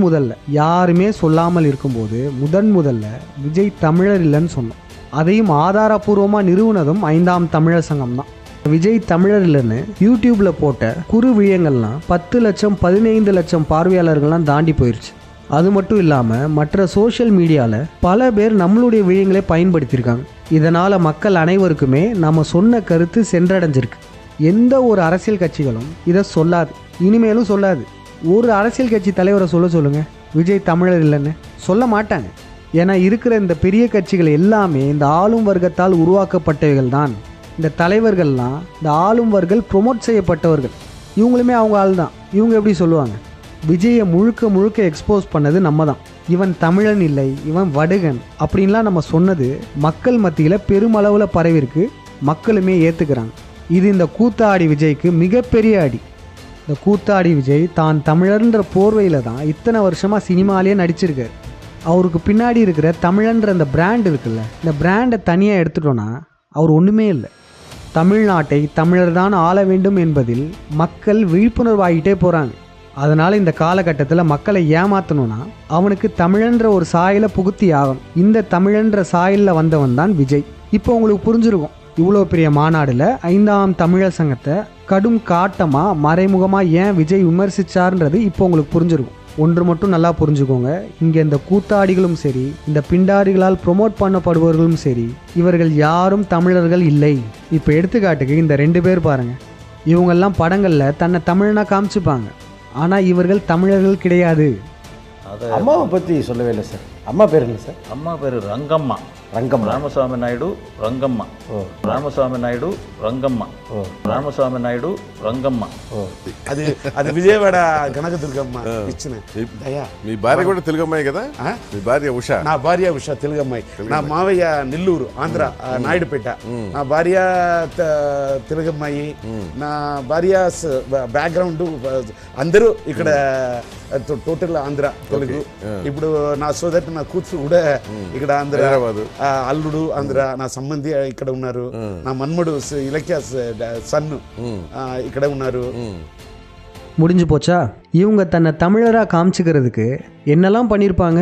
Speaker 1: முதல்ல யாருமே சொல்லாமல் இருக்கும்போது முதல்ல விஜய் தமிழர் இல்லைன்னு சொன்னோம். அதையும் ஆதாரபூர்வமாக நிறுவனதும் 5ஆம் தமிழர் சங்கம் தான். விஜய் தமிழர் இல்லைன்னு யூடியூப்பில் போட்ட குறு விழயங்கள்லாம் 10 லட்சம் 15 லட்சம் பார்வையாளர்கள்லாம் தாண்டி போயிடுச்சு. அது மட்டும் இல்லாமல் மற்ற சோஷியல் மீடியாவில் பல பேர் நம்மளுடைய விழயங்களை பயன்படுத்தியிருக்காங்க. இதனால் மக்கள் அனைவருக்குமே நம்ம சொன்ன கருத்து சென்றடைஞ்சிருக்கு. எந்த ஒரு அரசியல் கட்சிகளும் இதை சொல்லாது, இனிமேலும் சொல்லாது. ஒரு அரசியல் கட்சி தலைவரை சொல்லுங்கள் விஜய் தமிழர் இல்லைன்னு, சொல்ல மாட்டாங்க. ஏன்னா இருக்கிற இந்த பெரிய கட்சிகள் எல்லாமே இந்த ஆளும் வர்க்கத்தால் உருவாக்கப்பட்டவைகள் தான். இந்த தலைவர்கள்லாம் இந்த ஆளும் வர்க்கம் ப்ரொமோட் செய்யப்பட்டவர்கள். இவங்களுமே அவங்க ஆள் தான். இவங்க எப்படி சொல்லுவாங்க? விஜயை முழுக்க எக்ஸ்போஸ் பண்ணது நம்ம தான். இவன் தமிழன் இல்லை, இவன் வடுகன் அப்படின்லாம் நம்ம சொன்னது மக்கள் மத்தியில் பெருமளவில் பரவிருக்கு. மக்களுமே ஏற்றுக்கிறாங்க. இது இந்த கூத்தாடி விஜய்க்கு மிகப்பெரிய அடி. இந்த கூத்தாடி விஜய் தான் தமிழர்ன்ற போர்வையில் தான் இத்தனை வருஷமாக சினிமாலேயே நடிச்சிருக்காரு. அவருக்கு பின்னாடி இருக்கிற தமிழன்ற அந்த பிராண்ட் இருக்குல்ல, இந்த பிராண்டை தனியாக எடுத்துட்டோன்னா அவர் ஒன்றுமே இல்லை. தமிழ்நாட்டை தமிழர் தான் ஆள வேண்டும் என்பதில் மக்கள் விழிப்புணர்வாகிட்டே போகிறாங்க. அதனால் இந்த காலகட்டத்தில் மக்களை ஏமாற்றணும்னா அவனுக்கு தமிழன்ற ஒரு சாயலை புகுத்தி ஆகணும். இந்த தமிழன்ற சாயலில் வந்தவன் தான் விஜய். இப்போ உங்களுக்கு புரிஞ்சிருக்கும், இவ்வளோ பெரிய மாநாடில் 5ஆம் தமிழர் சங்கத்தை கடும் காட்டமாக மறைமுகமாக ஏன் விஜய் விமர்சிச்சார்ன்றது இப்போ உங்களுக்கு புரிஞ்சிருக்கும். ஒன்று மட்டும் நல்லா புரிஞ்சுக்கோங்க, இங்கே இந்த கூத்தாடிகளும் சரி, இந்த பிண்டாரிகளால் ப்ரொமோட் பண்ணப்படுபவர்களும் சரி, இவர்கள் யாரும் தமிழர்கள் இல்லை. இப்போ எடுத்துக்காட்டுக்கு இந்த 2 பேர் பாருங்கள். இவங்கெல்லாம் படங்களில் தன்னை தமிழனா காமிச்சுப்பாங்க, ஆனால் இவர்கள் தமிழர்கள் கிடையாது.
Speaker 11: அம்மாவை பற்றி சொல்லவே இல்லை சார். அம்மா பேர் என்ன சார்?
Speaker 20: அம்மா பேர் ரங்கம்மா. ராமசாமி நாயுடு ரங்கம்மா. ராமசாமி நாயுடு ரங்கம்மா. రామస్వామి నాయుడు రంగమ్మ.
Speaker 21: అది అది విజయవాడ కనక దుర్గమ్మ ఇచ్చిన దయా.
Speaker 22: మీ భార్య కూడా తెలుగమ్మాయి కదా? మీ భార్య ఉషా?
Speaker 21: నా భార్య ఉషా తెలుగమ్మాయి. నా మావయ్య నెల్లూరు ఆంధ్ర నాయుడుపేట. నా భార్య తెలుగమ్మాయి. నా భార్య బ్యాక్గ్రౌండ్ అందరూ ఇక్కడ టోటల్ ఆంధ్ర తెలుగు. ఇప్పుడు నా సోదరి నా కూతురు కూడా ఇక్కడ ఆంధ్ర, అల్లుడు ఆంధ్ర, నా సంబంధి ఇక్కడ ఉన్నారు, నా మన్మడు ఇలక్య సన్ను ఇక్కడ ఉన్నారు.
Speaker 1: முடிஞ்சு போச்சா? இவங்க தன்னை தமிழரா காமிச்சுக்கிறதுக்கு என்னெல்லாம் பண்ணியிருப்பாங்க?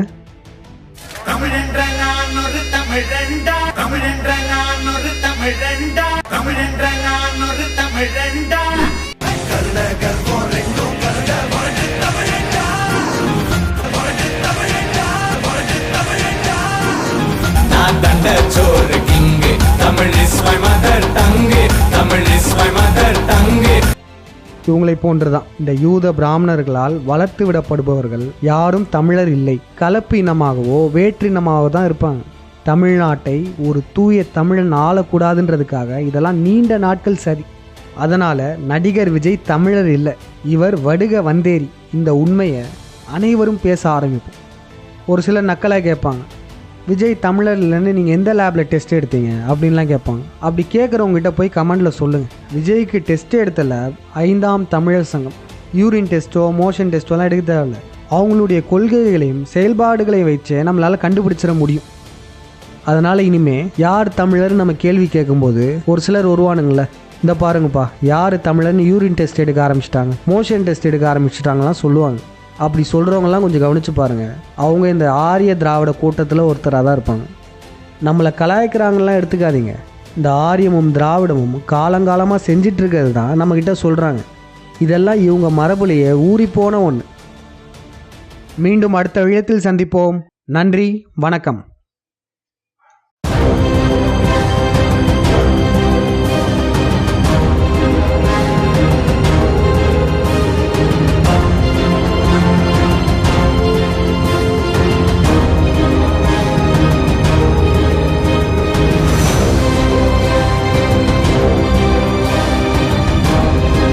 Speaker 1: இவங்களை போன்றுதான் இந்த யூத பிராமணர்களால் வளர்த்து விடப்படுபவர்கள் யாரும் தமிழர் இல்லை. கலப்பு இனமாகவோ வேற்றினமாகவோ தான் இருப்பாங்க. தமிழ்நாட்டை ஒரு தூய தமிழன் ஆளக்கூடாதுன்றதுக்காக இதெல்லாம் நீண்ட நாட்கள் சரி. அதனால் நடிகர் விஜய் தமிழர் இல்லை, இவர் வடுக வந்தேரி. இந்த உண்மையை அனைவரும் பேச ஆரம்பிப்போம். ஒரு சிலர் நக்கலாக கேட்பாங்க, விஜய் தமிழர் இல்லைன்னு நீங்கள் எந்த லேபில் டெஸ்ட் எடுத்தீங்க அப்படின்லாம் கேட்பாங்க. அப்படி கேட்குறவங்ககிட்ட போய் கமெண்டில் சொல்லுங்கள். விஜய்க்கு டெஸ்ட் எடுத்த லேப் 5ஆம் தமிழர் சங்கம். யூரின் டெஸ்ட்டோ மோஷன் டெஸ்ட்டோலாம் எடுக்க தேவையில்லை. அவங்களுடைய கொள்கைகளையும் செயல்பாடுகளையும் வச்சே நம்மளால் கண்டுபிடிச்சிட முடியும். அதனால் இனிமேல் யார் தமிழர்னு நம்ம கேள்வி கேட்கும்போது ஒரு சிலர் வருவானுங்களே, இந்த பாருங்கப்பா யார் தமிழர்னு யூரின் டெஸ்ட் எடுக்க ஆரம்பிச்சிட்டாங்க, மோஷன் டெஸ்ட் எடுக்க ஆரம்பிச்சிட்டாங்கலாம் சொல்லுவாங்க. அப்படி சொல்கிறவங்கலாம் கொஞ்சம் கவனித்து பாருங்கள். அவங்க இந்த ஆரிய திராவிட கூட்டத்தில் ஒருத்தராக தான் இருப்பாங்க. நம்மளை கலாய்க்கிறாங்கலாம் எடுத்துக்காதீங்க. இந்த ஆரியமும் திராவிடமும் காலங்காலமாக செஞ்சிட்ருக்கிறது தான் நம்மக்கிட்ட சொல்கிறாங்க. இதெல்லாம் இவங்க மரபுலேயே ஊறிப்போன ஒன்று. மீண்டும் அடுத்த விழத்தில் சந்திப்போம். நன்றி, வணக்கம்.